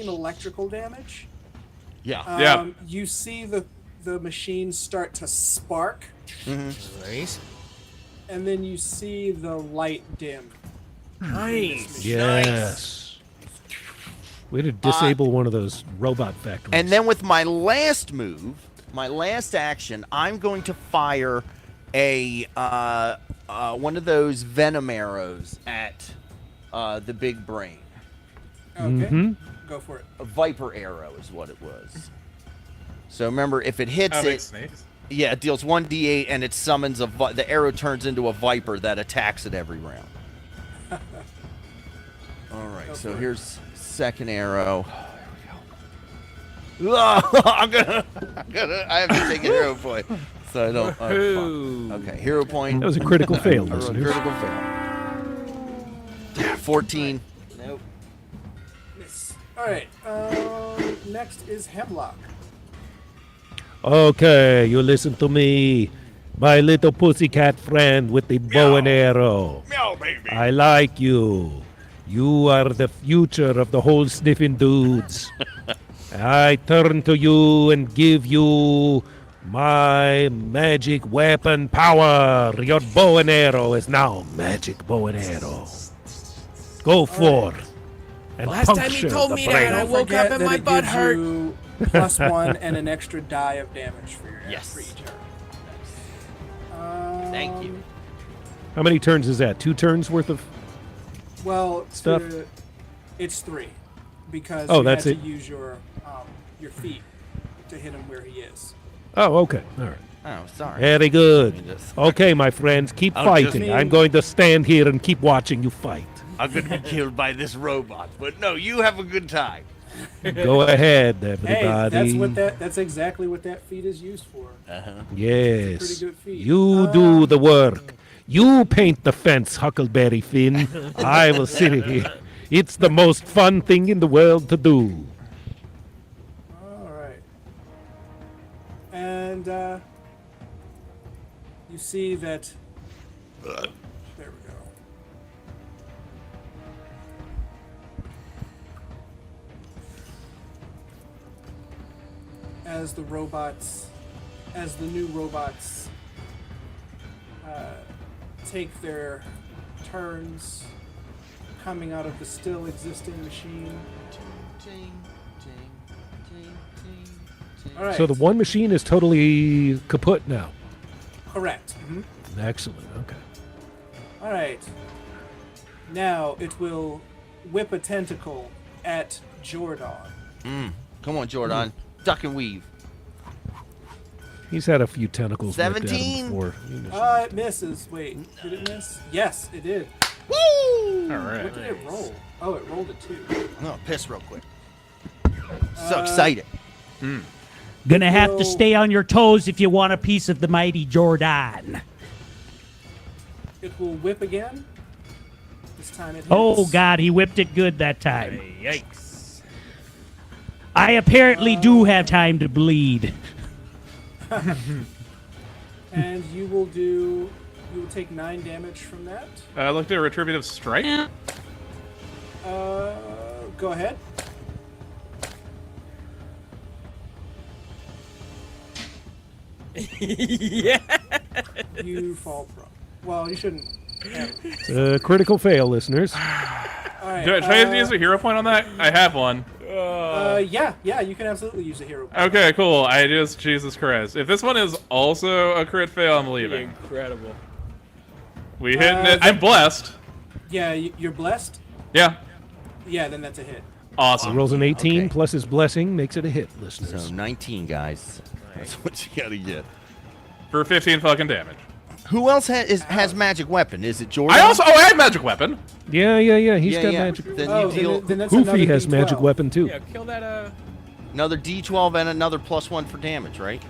electrical damage. Yeah. Yeah. You see the machine start to spark, Nice. and then you see the light dim. Nice. Yes. Way to disable one of those robot factories. And then with my last move, my last action, I'm going to fire a one of those venom arrows at the big brain. Okay, go for it. A viper arrow is what it was. So remember, if it hits Big it, snakes. yeah, it deals 1d8 and it summons the arrow turns into a viper that attacks it every round. All right, so here's second arrow. Here we go. I have to take a hero point, so I don't. Ooh. Okay, hero point. that was a critical fail, I rolled a listeners. critical fail. 14. Nope. Miss. All right. Next is Hemlock. Okay, you listen to me. My little pussycat friend with the bow and arrow. Meow, baby. I like you. You are the future of the whole sniffing dudes. I turn to you and give you my magic weapon power. Your bow and arrow is now magic bow and arrow. Go forth and Last time puncture he told the me brain. that, I Don't woke up forget and that my it butt gives hurt. you +1 and an extra die of damage for your Yes. free turn. Thank you. How many turns is that? 2 turns worth of. Well, Stuff? it's 3 because Oh, you that's had it. to use your feet to hit him where he is. Oh, okay. All right. Oh, sorry. Very good. Let me just- Okay, my friends, keep I'll fighting. just- I'm going to stand here and keep watching you fight. I'm gonna be killed by this robot, but no, you have a good time. Go ahead, Hey, everybody. that's exactly what that feat is used for. Yes. pretty good feat. You do the work. You paint the fence, Huckleberry Finn. I will sit here. It's the most fun thing in the world to do. All right. And you see that. There we go. As the new robots take their turns coming out of the still existing machine. All right. So the one machine is totally kaput now. Correct. Excellent. Okay. All right. Now it will whip a tentacle at Jordan. Come on, Jordan. Duck and weave. He's had a few tentacles whipped at him 17? before. It misses. Wait, did it miss? Yes, it did. Woo! All right. What did it roll? Oh, it rolled a 2. I'm gonna piss real quick. So excited. Gonna have to Well- stay on your toes if you want a piece of the mighty Jordan. It will whip again. This time it hits. Oh God, he whipped it good that time. Yikes. I apparently do have time to bleed. And you will take 9 damage from that. Looked at retributive strike. Go ahead. Yeah. You fall prone. Well, you shouldn't. Critical fail, listeners. All right. Should I use a hero point on that? I have one. Yeah, you can absolutely use a hero point. Okay, cool. Jesus Christ. If this one is also a crit fail, I'm leaving. Incredible. We hitting it. I'm blessed. Yeah, you're blessed. Yeah. Yeah, then that's a hit. Awesome. Rolls an 18 Okay. plus his blessing makes it a hit, listeners. So 19, guys. That's what you gotta get. For 15 fucking damage. Who else has magic weapon? Is it Jordan? I have magic weapon. Yeah. He's got magic. Then Oh, you deal then that's another Goofy has D12. magic weapon too. Yeah, kill that. another D12 and another +1 for damage, right?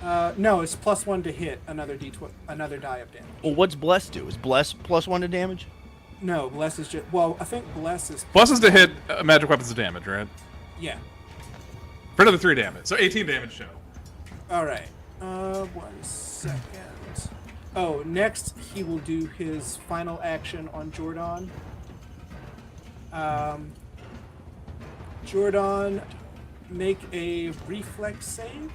No, it's +1 to hit another D12, another die of damage. Well, what's bless do? Is bless +1 to damage? No, bless is just. Well, I think bless is. Plus is to hit magic weapons of damage, right? Yeah. For another 3 damage. So 18 damage show. All right. 1 second. Oh, next he will do his final action on Jordan. Jordan, make a reflex save.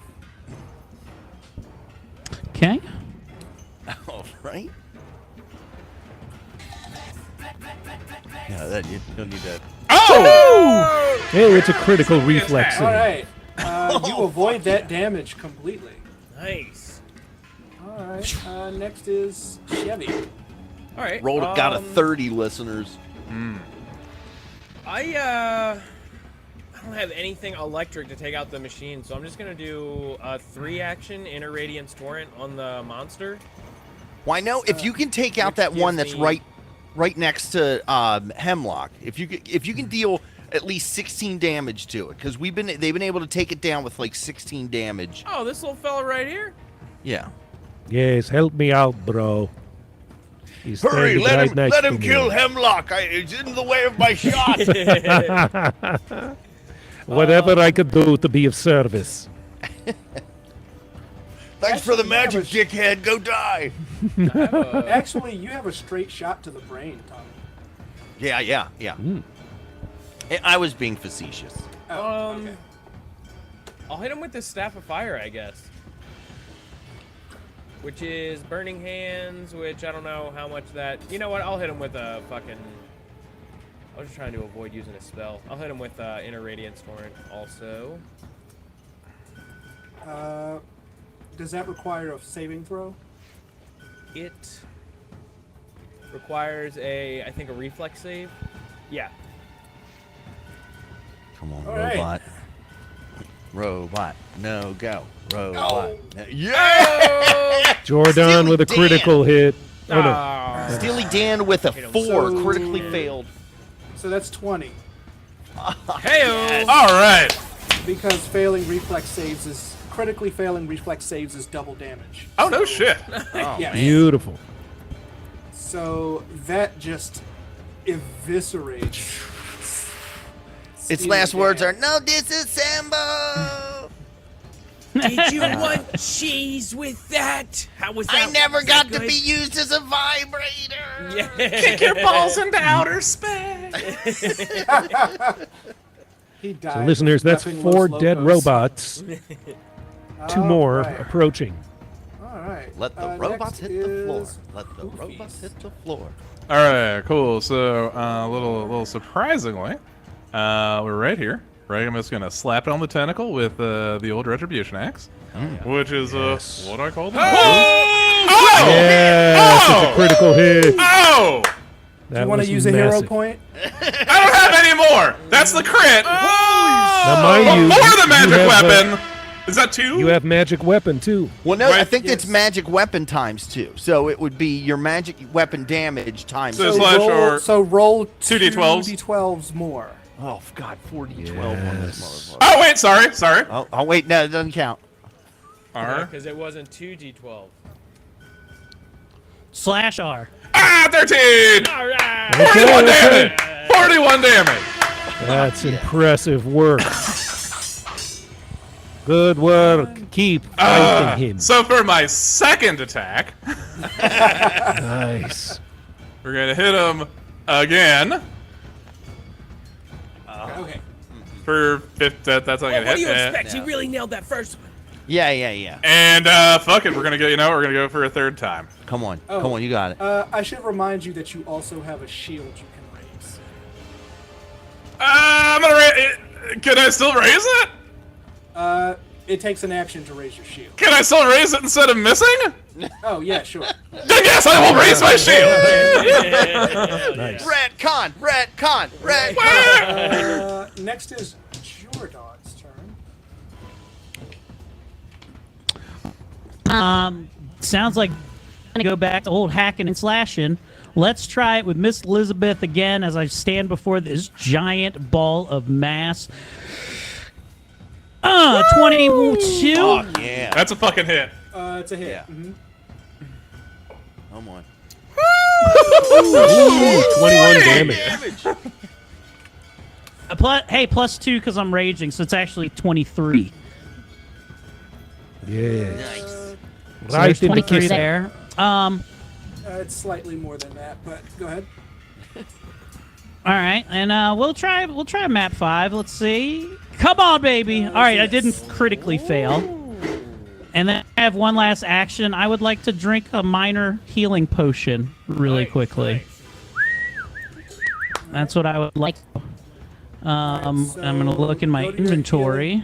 Okay. All right. Yeah, that you'll need that. Oh! Hey, it's a critical reflex. All right. You avoid that damage completely. Nice. All right. Next is Chevy. All right. Got a 30, listeners. I don't have anything electric to take out the machine, so I'm just gonna do a 3-action inner Radiance Torrent on the monster. Why no? If you can take out which that one gives that's me- right next to Hemlock, if you can deal at least 16 damage to it, because they've been able to take it down with like 16 damage. Oh, this little fella right here. Yeah. Yes, help me out, bro. He's Hurry, standing let right him next to me. kill Hemlock. He's in the way of my shot. Whatever I could do to be of service. Thanks for the magic, dickhead. Go die. Actually, you have a straight shot to the brain, Tommy. Yeah. I was being facetious. Oh, okay. I'll hit him with the Staff of Fire, I guess. Which is Burning Hands, which I don't know how much that... You know what? I'll hit him with a fucking... I was just trying to avoid using a spell. I'll hit him with Inner Radiance Torrent also. Does that require a saving throw? It requires I think a reflex save. Yeah. Come on, All right. robot. Robot. No, go. Robot. No. Yeah! Jordan Steely with a Dan. critical hit. Oh no. Ah. Steely Dan with a 4 So- critically failed. So that's 20. Hey-o! All right. Because critically failing reflex saves is double damage. Oh no shit. Oh, Yeah. Beautiful. So that just eviscerates. Its Steely last words Dan. are, no disassemble! Did you want cheese with that? How was that? I never Was got that to be good? used as a vibrator! Yeah. Kick your balls into outer space. He died. So listeners, that's Nothing 4 Los dead Locos. robots. 2 more Alright. approaching. All right. Let the Next robots hit the floor. is Let the Goofies. robots hit the floor. All right, cool. So a little surprisingly, we're right here. Right, I'm just gonna slap it on the tentacle with the old retribution axe, which is what I call the. Oh! Yeah, such a critical hit. Oh! That You want to was use a hero massive. point? I don't have any more. That's the crit. Now, mind you, Before the you magic have, weapon. Is that 2? You have magic weapon too. Well, no, I Right, think it's yes. magic weapon times 2. So it would be your magic weapon damage times So 2. slash or- roll 2 d12s? 2d12s more. Oh, God, 40-12 on this motherfucker. Oh wait, sorry. Oh, wait, no, it doesn't count. R. Because it wasn't 2d12. Slash R. 13. All right. 41 okay. damage. 41 damage. That's impressive work. Good work. Keep fighting him. So for my second attack, Nice. we're gonna hit him again Okay. for 50. That's not gonna What hit. do you expect? no. He really nailed that first one. Yeah. And fuck it, we're gonna go. We're gonna go for a third time. Come on. Oh. Come on, you got it. I should remind you that you also have a shield you can raise. I'm gonna raise. Can I still raise it? It takes an action to raise your shield. Can I still raise it instead of missing? Oh, yeah, sure. Then yes, I will raise my shield. Nice. Retcon. Next is Jordan's turn. Sounds like gonna go back to old hacking and slashing. Let's try it with Miss Elizabeth again as I stand before this giant ball of mass. 22. Oh, yeah. That's a fucking hit. It's a hit. Yeah. Mhm. Come on. Ooh, 21 damage. Plus 2 because I'm raging, so it's actually 23. Yeah. Nice. So Right there's in the 23 kiss. there. It's slightly more than that, but go ahead. All right, and we'll try map 5. Let's see. Come on, baby. All right, I didn't critically fail. And then I have one last action. I would like to drink a minor healing potion really quickly. That's what I would like. Alright, so I'm gonna look in my go to your inventory.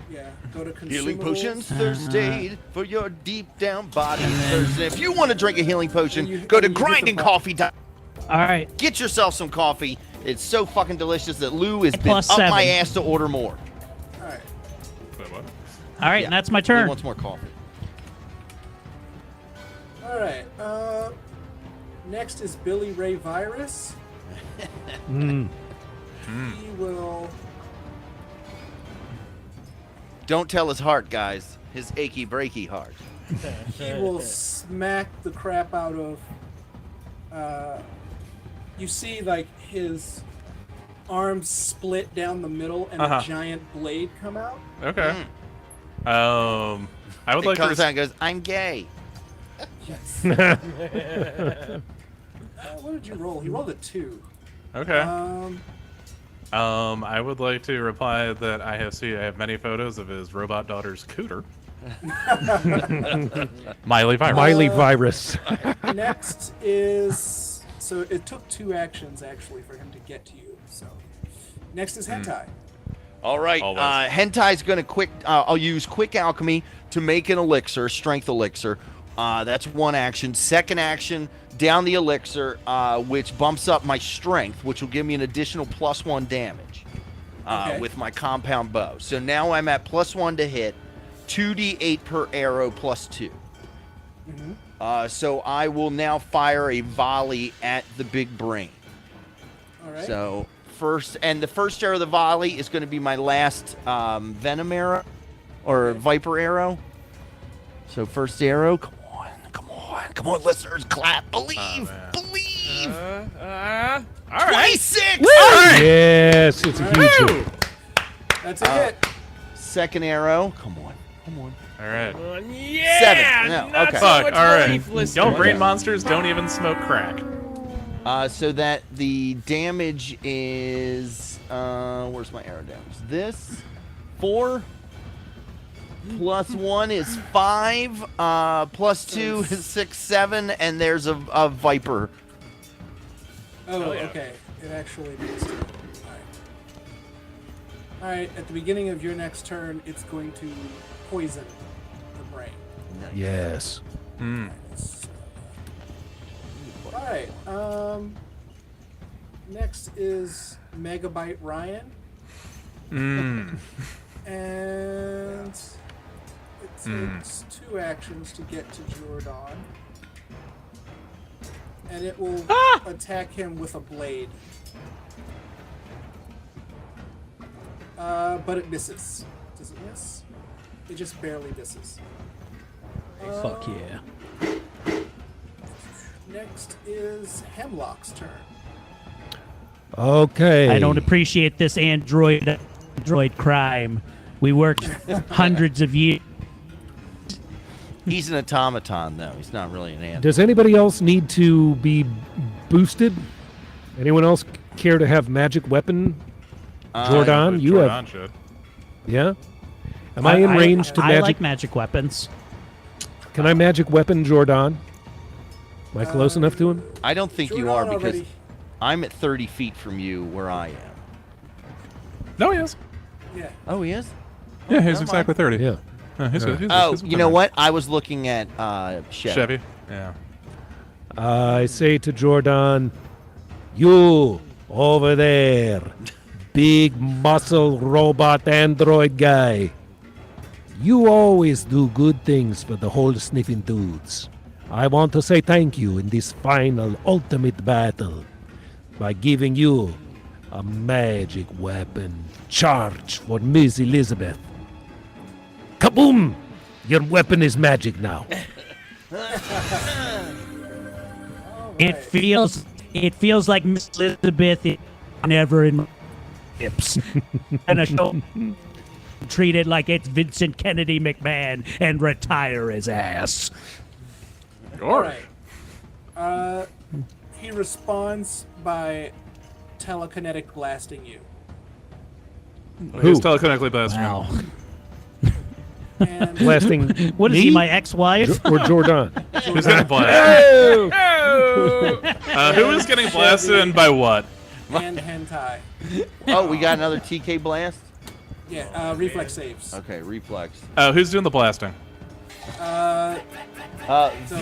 Yeah, go to Healing consumables. potions, thirst aid for your deep down body thirst. And if you want to drink a healing potion, And you- go to and you hit the grindingcoffee.com. All right. Get yourself some coffee. It's so fucking delicious that Lou has been Plus up 7. my ass to order more. All right. Wait, what? All right, Yeah. and that's my Lou turn. wants more coffee. All right. Next is Billy Ray Virus. Mm. He will. Don't tell his heart, guys. His achy breaky heart. He will smack the crap out of. You see, like his arms split down the middle and a giant blade come out. Okay. I would It like comes to. out and goes, I'm gay. Yes. What did you roll? He rolled a 2. Okay. Um, I would like to reply that I have many photos of his robot daughter's cooter. Miley virus. Miley virus. Next is So it took 2 actions actually for him to get to you. So next is Hentai. All right. Always. Hentai's going to I'll use quick alchemy to make an elixir, strength elixir. That's 1 action. Second action, down the elixir, which bumps up my strength, which will give me an additional +1 damage with my compound bow. So now I'm at +1 to hit, 2d8 per arrow +2. So I will now fire a volley at the big brain. All right. So the first arrow of the volley is going to be my last venom arrow or viper arrow. So first arrow, come on, listeners, clap, believe. All right. 26. Yes, it's a huge hit. That's a hit. Second arrow, come on. All right. Yeah. 7. No, Not okay. so Fuck. much All right. relief, listeners. Don't brain monsters. Don't even smoke crack. So that the damage is where's my arrow damage? This 4 plus 1 is 5. Plus 2 is 6, 7, and there's a viper. Oh, yeah. okay. It actually needs to. All right. At the beginning of your next turn, it's going to poison the brain. Yes. All right. Next is Megabyte Ryan, and it takes 2 actions to get to Jordan, and it will attack him with a blade. But it misses. Does it miss? It just barely misses. Fuck yeah. Next is Hemlock's turn. Okay. I don't appreciate this android crime. We worked hundreds of years. He's an automaton, though. He's not really an ant. Does anybody else need to be boosted? Anyone else care to have magic weapon? Jordan, you Jordan have. should. Yeah. Am I in range to I magic? like magic weapons. Can I magic weapon Jordan? Am I close enough to him? I don't think you Jordan are because already- I'm at 30 feet from you where I am. No, he is. Yeah. Oh, he is? Yeah, he's never mind. exactly 30. Yeah. He's Oh, you know what? I was looking at Chevy. Chevy. Yeah. I say to Jordan, you over there, big muscle robot android guy. You always do good things for the whole sniffing dudes. I want to say thank you in this final ultimate battle by giving you a magic weapon charge for Miss Elizabeth. Kaboom! Your weapon is magic now. It feels like Miss Elizabeth is never in my hips. And a show treated like it's Vincent Kennedy McMahon and retire his ass. George. Alright. He responds by telekinetic blasting you. He's telekinetically blasting. Wow. And Blasting What is me he, my ex-wife? or Jordan? Who's getting blasted? Who is getting blasted and by what? and hentai. Oh, we got another TK blast? Yeah, reflex saves. Okay, reflex. Who's doing the blasting? The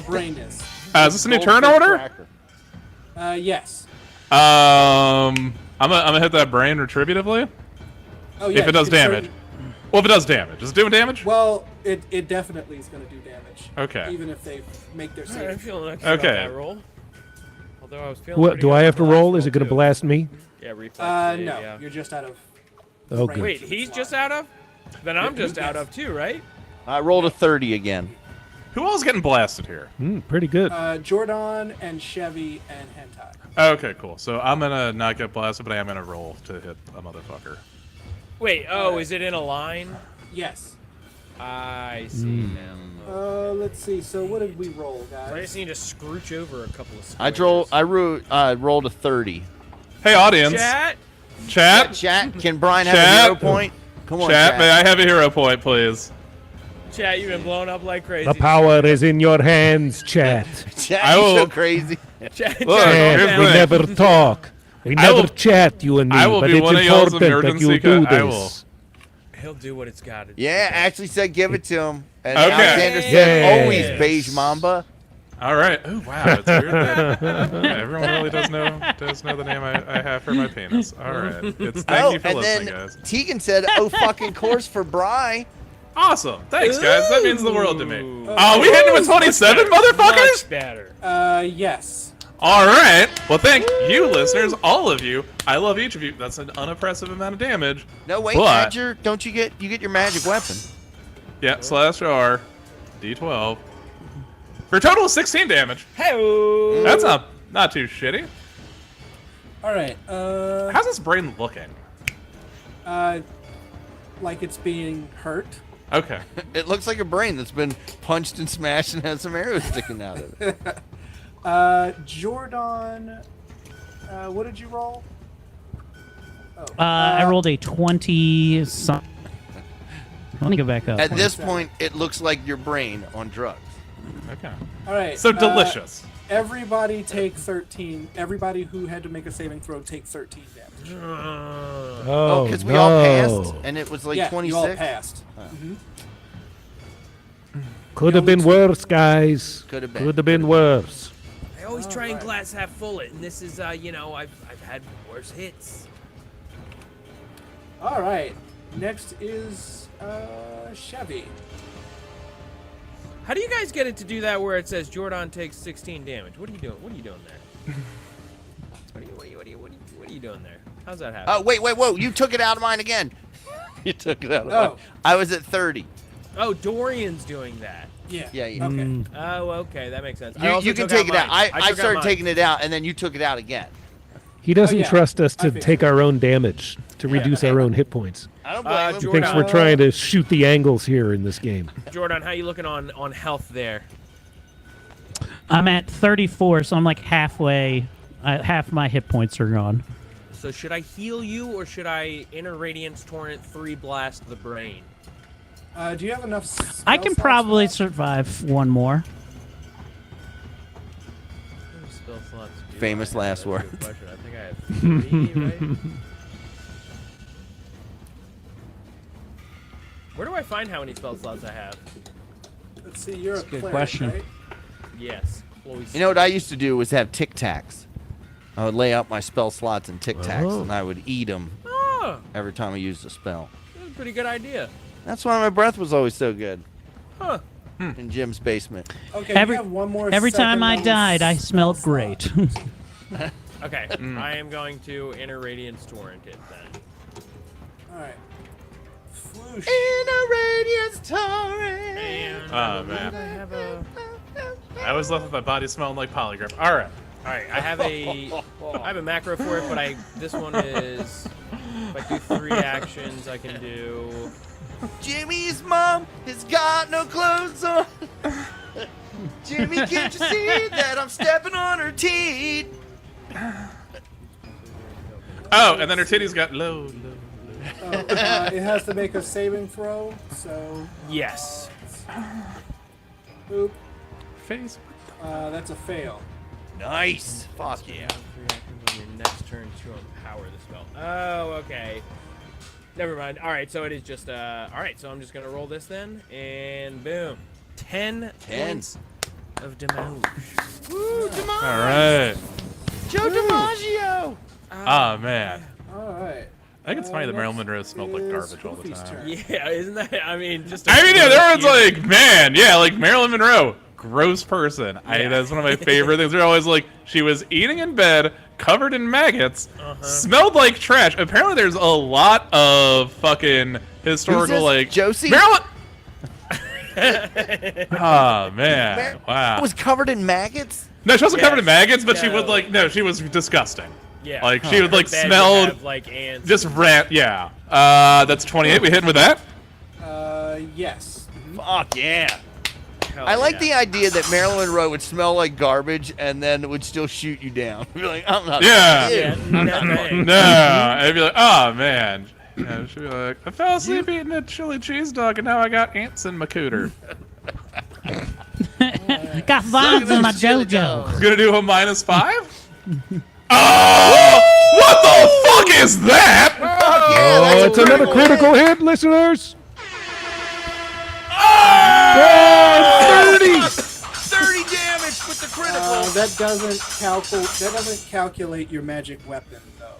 brain is. Is this a new turn order? Yes. I'm gonna hit that brain retributively. Oh yeah. If it does you can damage. certain- Well, if it does damage, is it doing damage? Well, it definitely is going to do damage. Okay. Even if they make their All right, I'm save. feeling okay. Okay. About that roll. Although I was feeling What pretty do good I have about to the roll? last Is it going to too. blast me? Yeah, reflex. No, yeah. you're just out of. Oh, range good. Wait, of he's its just line. out of? Then I'm just out of too, right? I rolled a 30 again. Who else is getting blasted here? Pretty good. Jordan and Chevy and hentai. Okay, cool. So I'm gonna not get blasted, but I am gonna roll to hit a motherfucker. Wait, is it in a line? Yes. I see now. Let's see. So what did we roll, I guys? just need to scrooch over a couple of squares. I rolled a 30. Hey, audience. Chat. Chat. Chat, can Brian have Chat. a hero point? Come on, Chat. chat. May I have a hero point, please? Chat, you've been blown up like crazy. The power is in your hands, chat. Chat, I you will- so crazy. Chat, Look, Chat, here's we the thing. never talk. We I never will- chat, you and me. I will but be it's one of y'all's important that emergency you do I this. will. He'll do what it's got to do. Yeah, actually said give it to him. And Okay. Alexander said Yes. always beige mamba. All right. Oh wow, it's weird that everyone really does know the name I have for my penis. All right. It's thank you for and listening, then guys. Tegan said, "Oh fucking course for Bry." Awesome. Thanks, guys. That means the world to me. Ooh. Oh, we hitting with 27, motherfuckers! Much better. Yes. All right. Well, thank you, listeners, all of you. I love each of you. That's an unoppressive amount of damage. No, wait, But- Badger, don't you get your magic weapon? Yeah, /R, D12. For a total of 16 damage. Hey. That's not too shitty. All right. How's this brain looking? Like it's being hurt. Okay. It looks like a brain that's been punched and smashed and has some arrows sticking out of it. Jordan, what did you roll? I rolled a 20. Let me go back up. At this point, it looks like your brain on drugs. Okay. All right. So delicious. Everybody take 13. Everybody who had to make a saving throw take 13 damage. Oh, because we all passed, and it was like yeah, 26. you all passed. Could have been worse, guys. Could have been. Could have been worse. I always try and glass half full it, and this is, you know, I've had worse hits. All right. Next is Chevy. How do you guys get it to do that where it says Jordan takes 16 damage? What are you doing? What are you doing there? What are you doing there? How's that happen? Oh, wait, whoa. You took it out of mine again. You took it out of mine. I was at 30. Oh, Dorian's doing that. Yeah. Yeah, yeah. Okay. Oh, okay, that makes sense. I You also can took take it out. mine. I took out started mine. taking it out, and then you took it out again. He doesn't yeah. trust us I to figured. take our own damage, to reduce our own hit points. I don't blame him. He Jordan. thinks we're trying to shoot the angles here in this game. Jordan, how you looking on health there? I'm at 34, so I'm like halfway. Half my hit points are gone. So should I heal you, or should I Inner Radiance Torrent 3 blast the brain? Do you have enough? I can spell slots probably for that? survive one more. How many spell slots do Famous I have? last That's a good words. question. I think I have 3, right? Where do I find how many spell slots I have? Let's see. You're a good cleric, question. right? Yes. Chloe. You know what I used to do was have Tic Tacs. I would lay out my spell slots in Tic Tacs, Oh. and I would eat them Oh, every time I used a spell. that's a pretty good idea. That's why my breath was always so good Huh. in Jim's basement. Okay. Every- you have one more. Every time I second died, I spell smelled slot. great. Okay, I am going to Inner Radiance Torrent it then. All right. Floosh. In a radiance torrent. And Oh, I man. have a. I always left with my body smelling like polygraph. All right. All right, I have a macro for it, but this one is. If I do 3 actions, I can do. Jimmy's mom has got no clothes on. Jimmy, can't you see that I'm stepping on her teeth? Oh, and then her titties got low. It has to make a saving throw. So, Yes. boop. Face. That's a fail. Nice. Fuck yeah. 3 actions on your next turn to empower the spell. Oh, okay. Never mind. All right, so it is just all right, so I'm just gonna roll this then, and boom, 10 points of damage. Woo, All right. Joe DiMaggio. Oh, man. All right. I think it's funny that Marilyn next Monroe smelled like is garbage all the Goofy's time. turn. Yeah, isn't that? I mean, just. I mean, yeah, everyone's like, man, yeah, like Marilyn Monroe, gross person. That's one of my favorite things. They're always like, she was eating in bed, covered in maggots, smelled like trash. Apparently, there's a lot of fucking historical, this? like Josie? Marilyn. Oh man, wow. Was covered in maggots. No, she wasn't covered in Yes, maggots, but she no. would like, no, she was disgusting. Yeah. Like she would like Bed smell have, like ants. just rant. Yeah. That's 28. We hitting with that? Yes. Fuck yeah. Hell I like yeah. the idea that Marilyn Monroe would smell like garbage and then would still shoot you down. Be like, I'm not. Yeah. Yeah, I'm not no, going. No, I'd be like, oh man, Yeah, she'll be like, I fell asleep eating a chili cheese dog, and now I got ants in my cooter. Got vines in my JoJo. Gonna do a -5? Oh! What the fuck is that? Oh, it's another critical hit, listeners. Oh! 30! 30 damage with the critical. That doesn't calculate your magic weapon though.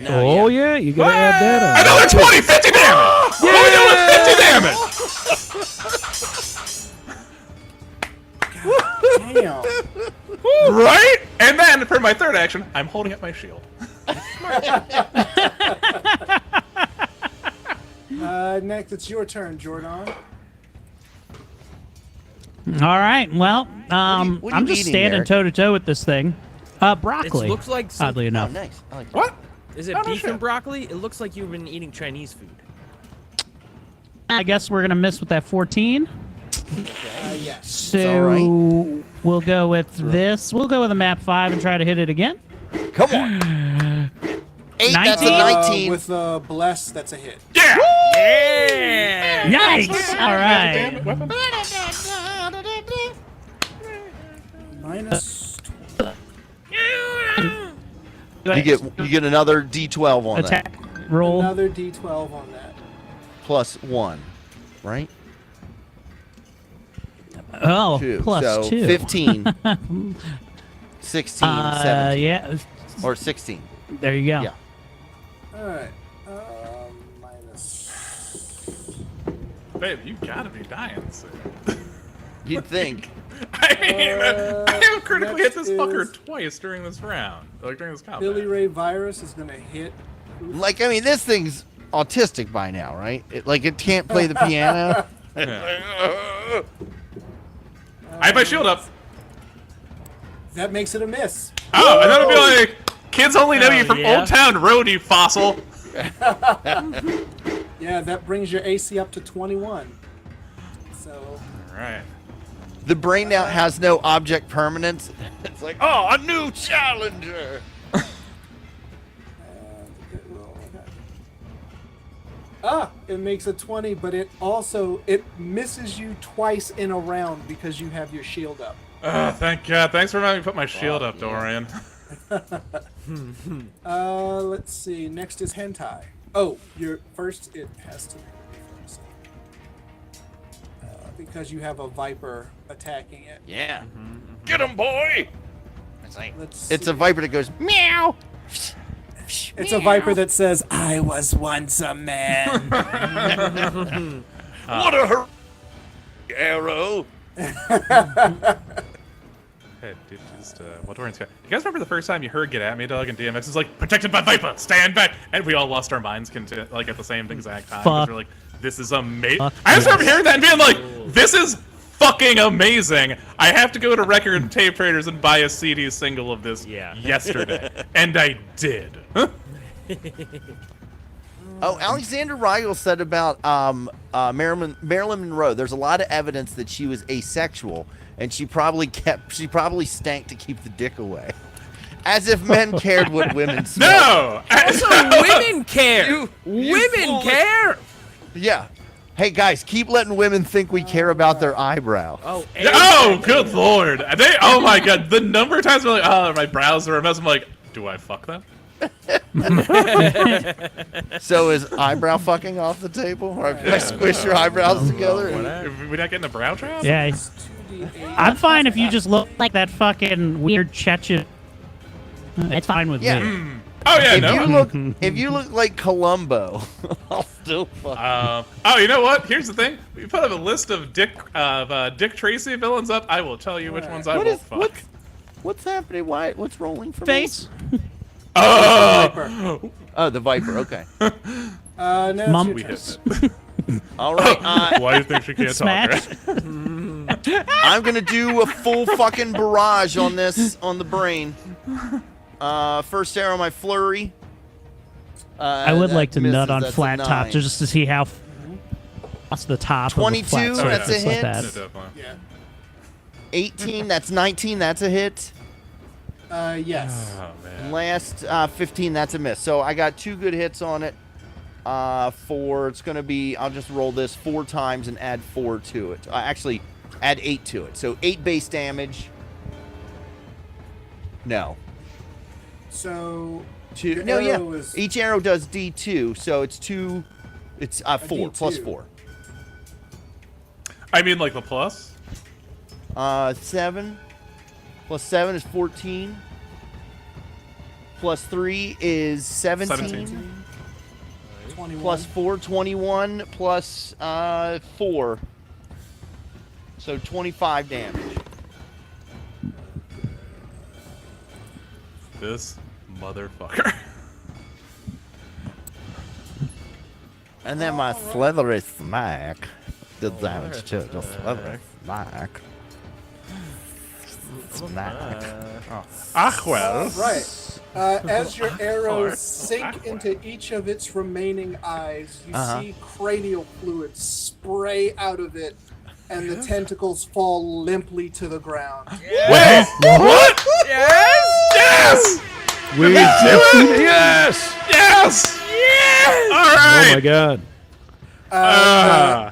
Oh, yeah, you gotta add that on. Another 20! 50 damage! What are we doing with 50 damage? Damn. Right? And then, for my third action, I'm holding up my shield. Next, it's your turn, Jordan. All right. Well, what are you I'm just eating standing there? toe to toe with this thing. Broccoli. It looks like some- oddly Oh, enough. nice. I like that. What? Is it Oh, no beef shit. and broccoli? It looks like you've been eating Chinese food. I guess we're gonna miss with that 14. Yes. So all right. we'll go with this. We'll go with a map 5 and try to hit it again. Come on. 8, that's a 19? 19. With bless, that's a hit. Yeah! Yeah! Nice. All Damn right. it, weapon. Minus. You get another D12 on attack that. roll. Another D12 on that. Plus 1, right? Oh, 2. plus so 2. 15. 16, 17. Yeah. Or 16. There you go. Yeah. All right. Minus. Babe, you gotta be dying soon. You'd think. I mean, I have critically hit next this fucker is- twice during this round. Like, during this combat. Billy Ray Virus is gonna hit. Like, I mean, this thing's autistic by now, right? It can't play the piano. I have my shield up. That makes it a miss. Oh, and then it'll be like, kids only know you from yeah. Old Town Road, you fossil. Yeah, that brings your AC up to 21. So. Alright. The brain now has no object permanence. It's like, oh, a new challenger. It makes a 20, but it misses you twice in a round because you have your shield up. Thank God. Thanks for letting me put my shield up, Dorian. Let's see. Next is hentai. Oh, your first. It has to be first. Because you have a viper attacking it. Yeah. Get him, boy. It's like, Let's it's see. a viper that goes meow. It's a viper that says, "I was once a man." What a arrow. Hey, dude, just, what Dorian's got. You guys remember the first time you heard Get At Me, Dog, and DMX is like, protected by Viper, stand back! And we all lost our minds like at the same exact time. 'Cause Fuck. we're like, this is amazing. Fuck I just remember yes. hearing that and being like, this is fucking amazing. I have to go to Record and Tape Traders and buy a CD single of this yesterday. And I did. Oh, Alexander Rigel said about Marilyn Monroe. There's a lot of evidence that she was asexual, and she probably stank to keep the dick away, as if men cared what women smelled. No! Also, women care. Women fool. care. Yeah. Hey guys, keep letting women think we care about their eyebrow. Oh, Oh, good lord. Oh my god, the number of times I'm like, oh, my brows are a mess. I'm like, do I fuck them? So is eyebrow fucking off the table? Or if I squish your eyebrows together? We not getting a brow trap? Yeah. 2d8. I'm fine if you just look like that fucking weird Chechen. It's fine with Yeah. me. Oh yeah, If no. you look like Columbo, I'll still fuck. Oh, you know what? Here's the thing. We put up a list of Dick Tracy villains up. I will tell you which ones I will fuck. What's happening? Why? What's rolling for Face. Oh! Oh, the Viper. Okay. Now it's Mum. your We turn. hit that. All right. Why do you think she can't Smash. talk? Right? I'm gonna do a full fucking barrage on the brain. First arrow, my flurry. I would That like to misses. nut on That's a flat top 9. just to see how. What's the top? 22, of a flat that's a surface like hit. that. Definitely. Yeah. 18. That's 19. That's a hit. Yes. Oh man. Last 15. That's a miss. So I got 2 good hits on it. it's going to be, I'll just roll this 4 times and add 4 to it. Actually, add 8 to it. So 8 base damage. No. So 2. your No, yeah. arrow is Each arrow does D2, so it's 2. It's 4 plus D2. 4. I mean, like the plus. 7 plus 7 is 14. Plus 3 is 17. 17. 21. Plus 4, 21. Plus 4. So 25 damage. This motherfucker. And then my slithery smack did damage to the slithery smack. Smack. Ah, well. Right. As your arrows sink into each of its remaining eyes, you see cranial fluid spray out of it, and the tentacles fall limply to the ground. Wait, what? Yes! We did it! Yes! Yes! Yes! All right! Oh my god.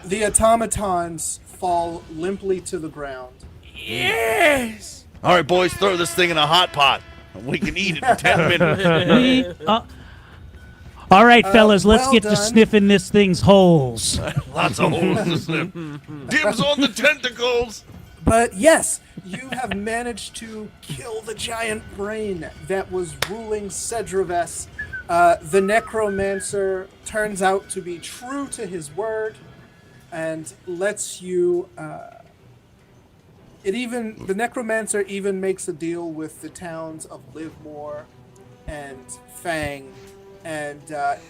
The automatons fall limply to the ground. Yes! All right, boys, throw this thing in a hot pot. We can eat it in 10 minutes. All right, fellas, let's well get to done. sniffing this thing's holes. Lots of holes to snip. Dibs on the tentacles. But yes, you have managed to kill the giant brain that was ruling Cedrives. The necromancer turns out to be true to his word and lets you... the necromancer even makes a deal with the towns of Livermore and Fang and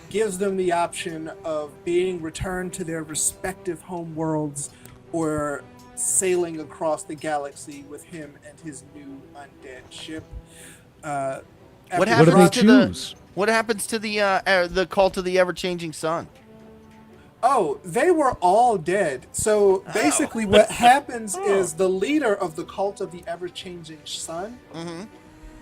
gives them the option of being returned to their respective home worlds or sailing across the galaxy with him and his new undead ship. What What do happens they to choose? What happens to the cult of the ever-changing sun? Oh, they were all dead. So basically what happens is the leader of the cult of the ever-changing sun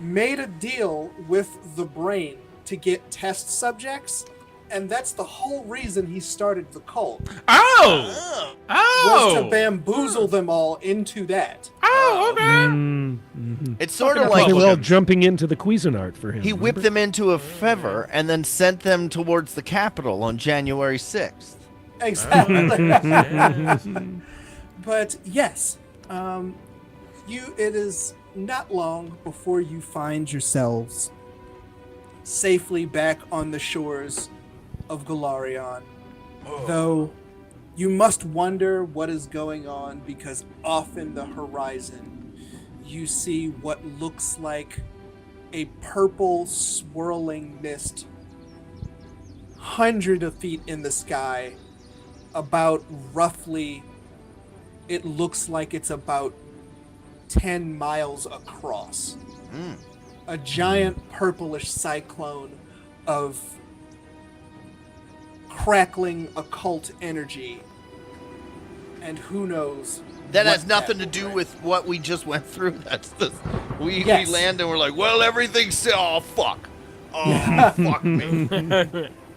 made a deal with the brain to get test subjects, and that's the whole reason he started the cult, Oh! was to Oh! bamboozle them all into that. Oh, okay. It's sort of Fucking like They were all Republicans. jumping into the Cuisinart for him. he whipped them into a feather and then sent them towards the capital on January 6th. Exactly. But yes, it is not long before you find yourselves safely back on the shores of Galarion. Though you must wonder what is going on because off in the horizon you see what looks like a purple swirling mist hundreds of feet in the sky, about roughly, it looks like it's about 10 miles across. A giant purplish cyclone of crackling occult energy, and who knows That what has nothing to will do bring. with what we just went through. That's the we Yes. land and we're like, well, everything's still. Oh fuck. Oh fuck me.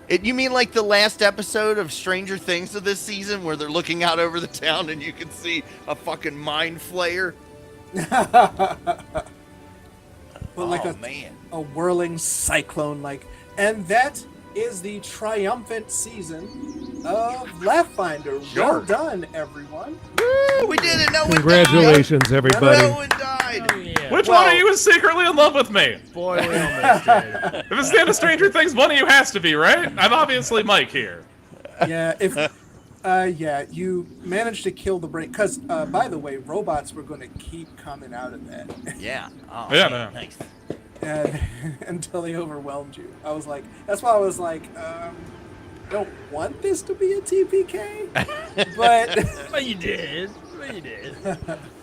You mean like the last episode of Stranger Things of this season where they're looking out over the town and you can see a fucking mind flayer? But like Man. a whirling cyclone, and that is the triumphant season of Laughfinder. Sure. Well done, everyone. Woo, we did it. No one Congratulations, died. everybody. No one died. Yeah. Which Well- one of you is secretly in love with me? Boy, we almost did. If it's the end of Stranger Things, one of you has to be, right? I'm obviously Mike here. Yeah, you managed to kill the brain. Because, by the way, robots were going to keep coming out of that Yeah. Oh, Yeah, man. man. Nice. and, until they overwhelmed you. That's why I was like, don't want this to be a TPK, but But you did.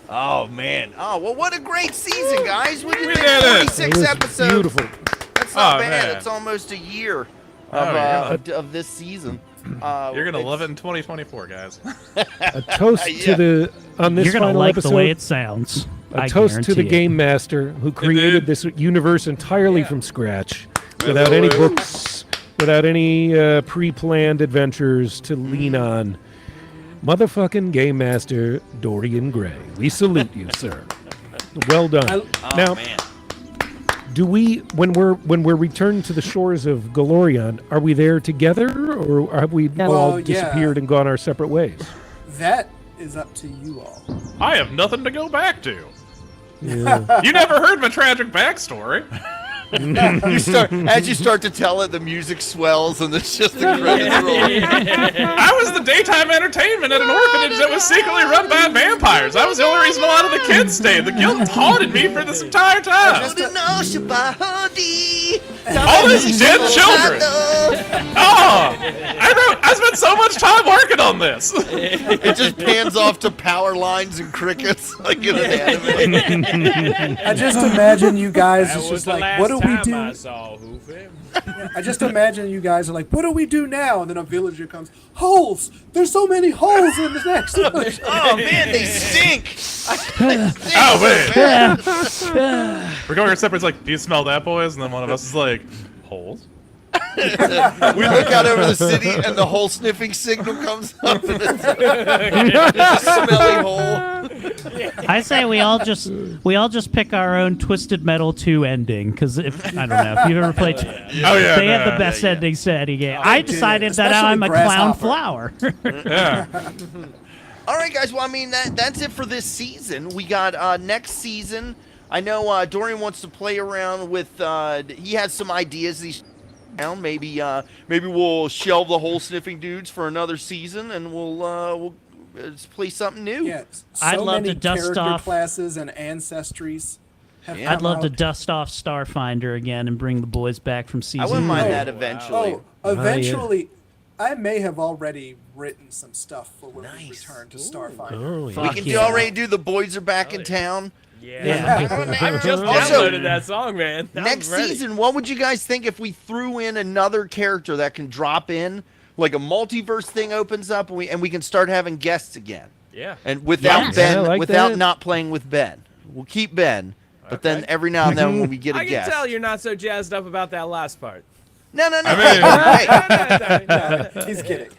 Oh man. Oh well, what a great season, guys. We We did did it. 26 It was episodes. beautiful. That's not Oh, bad. man. It's almost a year of, Oh, yeah. of this season. You're gonna love it in 2024, guys. A toast Yeah. to the on this You're gonna final like episode. the way it sounds. A I toast to the guarantee it. game master who created did. this universe entirely Yeah. from scratch, without any books, without any pre-planned adventures to lean on. Motherfucking Game Master Dorian Gray. We salute you, sir. Well done. Now, man. do we, when we're returned to the shores of Galorion, are we there together, or have we all disappeared and gone our separate ways? That is up to you all. I have nothing to go back to. Yeah. You never heard my tragic backstory. As you start to tell it, the music swells and it's just the credits roll. I was the daytime entertainment at an orphanage that was secretly run by vampires. I was the only reason a lot of the kids stayed. The guilt haunted me for this entire time. All these dead children. Oh, I spent so much time working on this. It just pans off to power lines and crickets like in an anime. I just imagine you guys is just like, what do we do? I saw Hoofy. I just imagine you guys are like, what do we do now? And then a villager comes, holes! There's so many holes in the next village. Oh man, they stink! Oh man. We're going our separate. It's like, do you smell that, boys? And then one of us is like, holes. We look out over the city and the hole sniffing signal comes up and it's a smelly hole. I say we all just pick our own Twisted Metal 2 ending, because if I don't know if you've ever played, they had the best endings to any game. I decided that I'm a clown flower. Yeah. All right, guys. Well, I mean that's it for this season. We got next season. I know Dorian wants to play around with. He has some ideas. These maybe we'll shelve the hole sniffing dudes for another season, and we'll play something new. Yeah, I'd so love many to dust character off classes and ancestries. Yeah. I'd love to out. dust off Starfinder again and bring the boys back from season. I wouldn't mind 1. that eventually. Eventually, I may have already written some stuff for when we Nice. return to Starfinder. Oh, yeah. We Fuck can yeah. already do the boys are back in town. Yeah. I just Also, downloaded that song, man. I'm Next ready. season, what would you guys think if we threw in another character that can drop in, like a multiverse thing opens up, and we can start having guests again, Yeah. and without Yes. Ben, Yeah, I like without that. not playing with Ben. We'll keep Ben, but then every now and then when we get a I can guest, tell you're not so jazzed up about that last part. no. I Hey, He's kidding.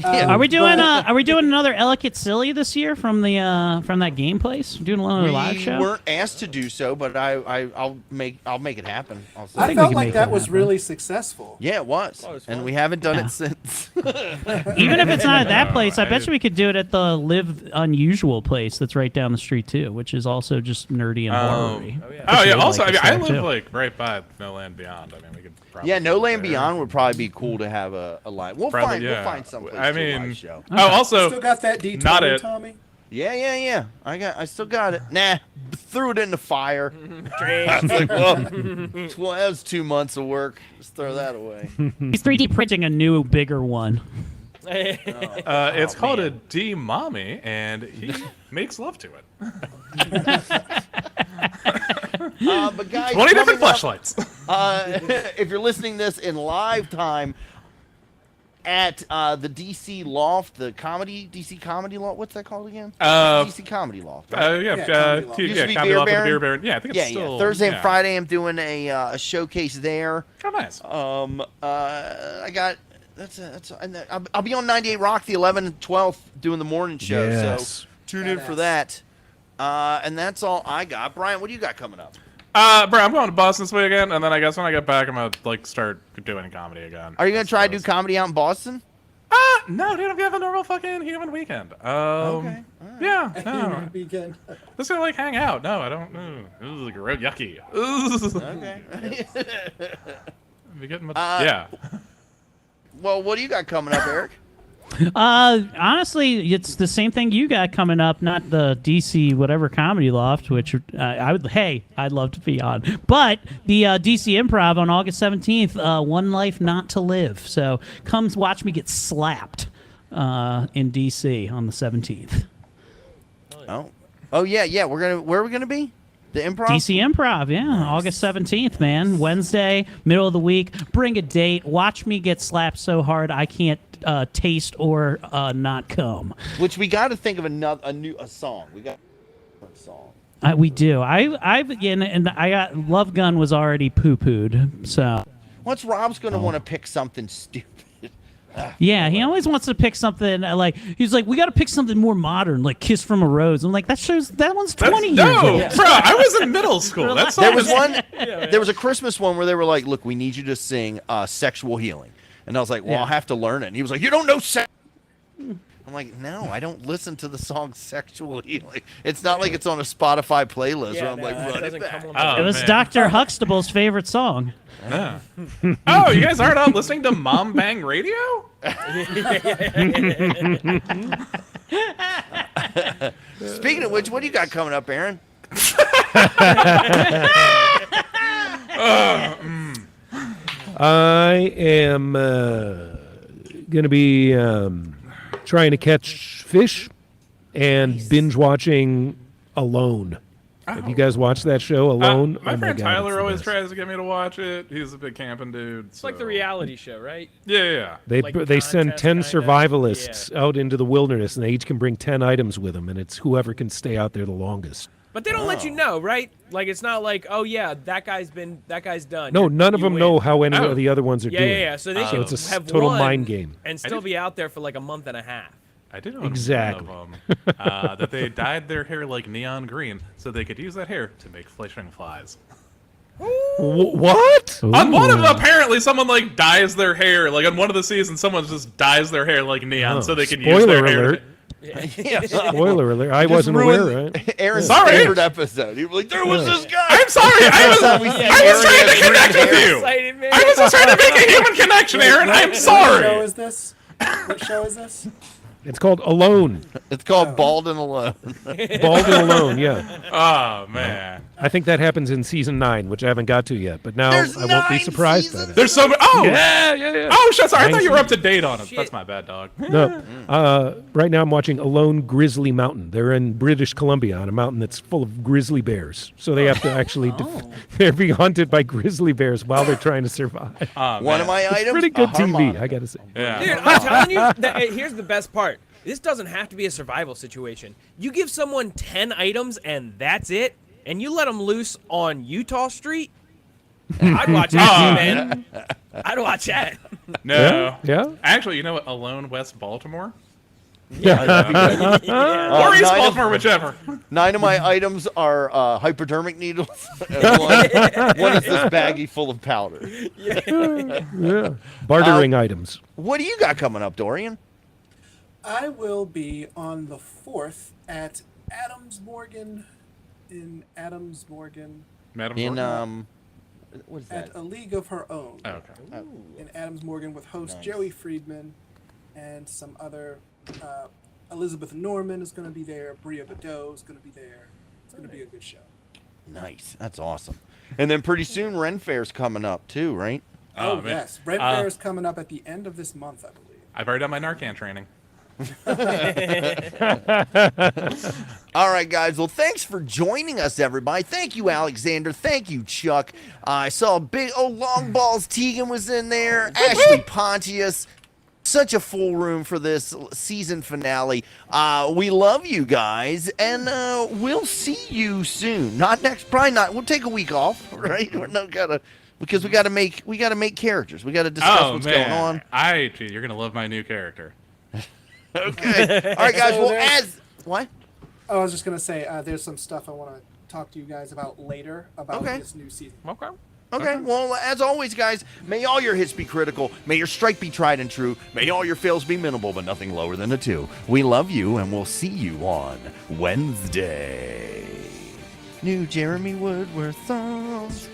Are we doing another Ellicott Silly this year from that game place? We're doing another live we show. weren't asked to do so, but I'll make it happen. I'll say. I think we felt can like make that that was happen. really successful. Yeah, it was, Oh, it's and fun. we haven't done Yeah. it since. Even if it's not at that place, I I- bet you we could do it at the Live Unusual place that's right down the street too, which is also just nerdy and horror-y. Oh yeah. Really Also, like I mean, this I stuff, live too. like right by No Land Beyond. I mean, we could. Probably Yeah, No go Land there. Beyond would probably be cool to have a live. We'll Probably, we'll find someplace I to do a mean, live show. oh, also, Still got that D20, Not it. Tommy? Yeah. I still got it. Nah, threw it in the fire. Trash. It's like, well, that was 2 months of work. Just throw that away. He's 3D printing a new, bigger one. it's called a D Mommy, and he makes love to it. But guys, 20 different coming up, flashlights. if you're listening this in live time at the DC Loft, the comedy DC Comedy Loft. What's that called again? DC Comedy Loft. Right? Yeah, Comedy Loft. Used to be Comedy Beer Loft with the Baron? Beer Baron. Yeah, I think it's still. Thursday and yeah. Friday, I'm doing a showcase there. Oh, nice. I got and I'll be on 98 Rock the 11th and 12th doing the morning show. Yes. So tune in for that. And that's all I got. Brian, what do you got coming up? Bro, I'm going to Boston this weekend, and then I guess when I get back, I'm gonna like start doing comedy again. Are you gonna I try to do suppose. comedy out in Boston? No, dude, I'm having a normal fucking human weekend. Okay. Yeah, no. Weekend. Just gonna like hang out. No, I don't. This is like real yucky. Ugh. Okay. Be getting much, yeah. Well, what do you got coming up, Eric? Honestly, it's the same thing you got coming up, not the DC whatever Comedy Loft, which I'd love to be on. But the DC Improv on August 17th, One Life Not to Live. So come watch me get slapped in DC on the 17th. Oh yeah. Where are we gonna be? The Improv. DC Improv, yeah, August 17th, man. Wednesday, middle of the week. Bring a date. Watch me get slapped so hard I can't taste or not come. Which we got to think of a song. We got a song. We do. I got Love Gun was already poo-pooed, so Once Rob's going to want to pick something stupid. Yeah, he always wants to pick something he's like, we got to pick something more modern, like "Kiss from a Rose." I'm like, that one's 20 years No, old. bro, I was in middle school. That's There was one. There was a Christmas one where they were like, "Look, we need you to sing Sexual Healing," and I was like, "Well, Yeah. I'll have to learn it." And he was like, "You don't know sex." I'm like, "No, I don't listen to the song "Sexual Healing." It's not like it's on a Spotify playlist where I'm like, it "Run it doesn't back." come on It was man. Dr. Huxtable's favorite song. Yeah. Oh, you guys aren't on listening to Mom Bang Radio? Speaking of which, what do you got coming up, Aaron? I am going to be trying to catch fish and binge watching Alone. Have you guys watched that show, Alone? My Oh friend God, Tyler it's the always best. tries to get me to watch it. He's a big camping dude. It's like the reality show, right? Yeah. They like they send contest 10 kinda? survivalists out into the wilderness, and they each can bring 10 items with them, and it's whoever can stay out there the longest. But they don't let you know, right? Like it's not like, oh yeah, that guy's done. No, none of You them win. know how any Oh. of the other ones are Yeah, doing. yeah, yeah. So they So can it's a have total won mind game. and still be out there for like a month and a half. I did know Exactly. one of them, that they dyed their hair like neon green so they could use that hair to make fishing flies. What? On one of them, apparently, someone like dyes their hair. Like on one of the seasons, someone just dyes their hair like neon Oh, so they can use their spoiler hair. alert. Yeah. Spoiler alert. I Just wasn't ruined aware, right? Aaron's Sorry. favorite episode. He was like, "There was this guy." I'm sorry. I time we see was Aaron trying to has connect green with hair. you. Excited, man. I was just trying to make a human connection, Aaron. I'm What show sorry. is this? What show is this? It's called Alone. It's called Bald and Alone. Bald and Alone, yeah. Oh man. I think that happens in season 9, which I haven't got to yet, but now There's I won't be 9 surprised by seasons? that. There's so many. Oh. Yeah. Oh shit! Sorry, I thought you were Nice. up to date on it. Shit. That's my bad, dog. No, right now I'm watching Alone Grizzly Mountain. They're in British Columbia on a mountain that's full of grizzly bears. So they have to actually, they're being hunted by grizzly bears while they're trying to survive. Oh, One man. of my items. Pretty good a TV, harmonica. I gotta say. Yeah. Dude, I'm telling you, here's the best part. This doesn't have to be a survival situation. You give someone 10 items and that's it, and you let them loose on Utah Street, I'd watch that, man. I'd watch that. No. Yeah? Actually, you know what? Alone West Baltimore? Yeah. Or East nine of- Baltimore, whichever. 9 of my items are hypodermic needles. And one is this baggie full of powder. Yeah. Bartering items. What do you got coming up, Dorian? I will be on the 4th at Adams Morgan Madam In Gordon? what is that? at A League of Her Own Oh, okay. in Adams Morgan with host Nice. Joey Friedman and some other. Elizabeth Norman is going to be there. Bria Badeau is going to be there. It's going to be a good show. Nice. That's awesome. And then pretty soon Ren Fair's coming up too, right? Oh, man. yes. Red Fair is coming up at the end of this month, I believe. I've already done my Narcan training. All right, guys. Well, thanks for joining us, everybody. Thank you, Alexander. Thank you, Chuck. I saw Long Balls Tegan was in there. Ashley Pontius. Such a full room for this season finale. We love you guys, and we'll see you soon. Not next, probably not. We'll take a week off, right? We're not gonna, because we gotta make characters. We gotta discuss what's going on. You're gonna love my new character. Okay. All right, guys. So Well, there's- what? Oh, I was just going to say, there's some stuff I want to talk to you guys about later about Okay. this new season. Okay. Okay, well, as always, guys, may all your hits be critical. May your strike be tried and true. May all your fails be minimal, but nothing lower than a 2. We love you, and we'll see you on Wednesday. New Jeremy Woodworth songs.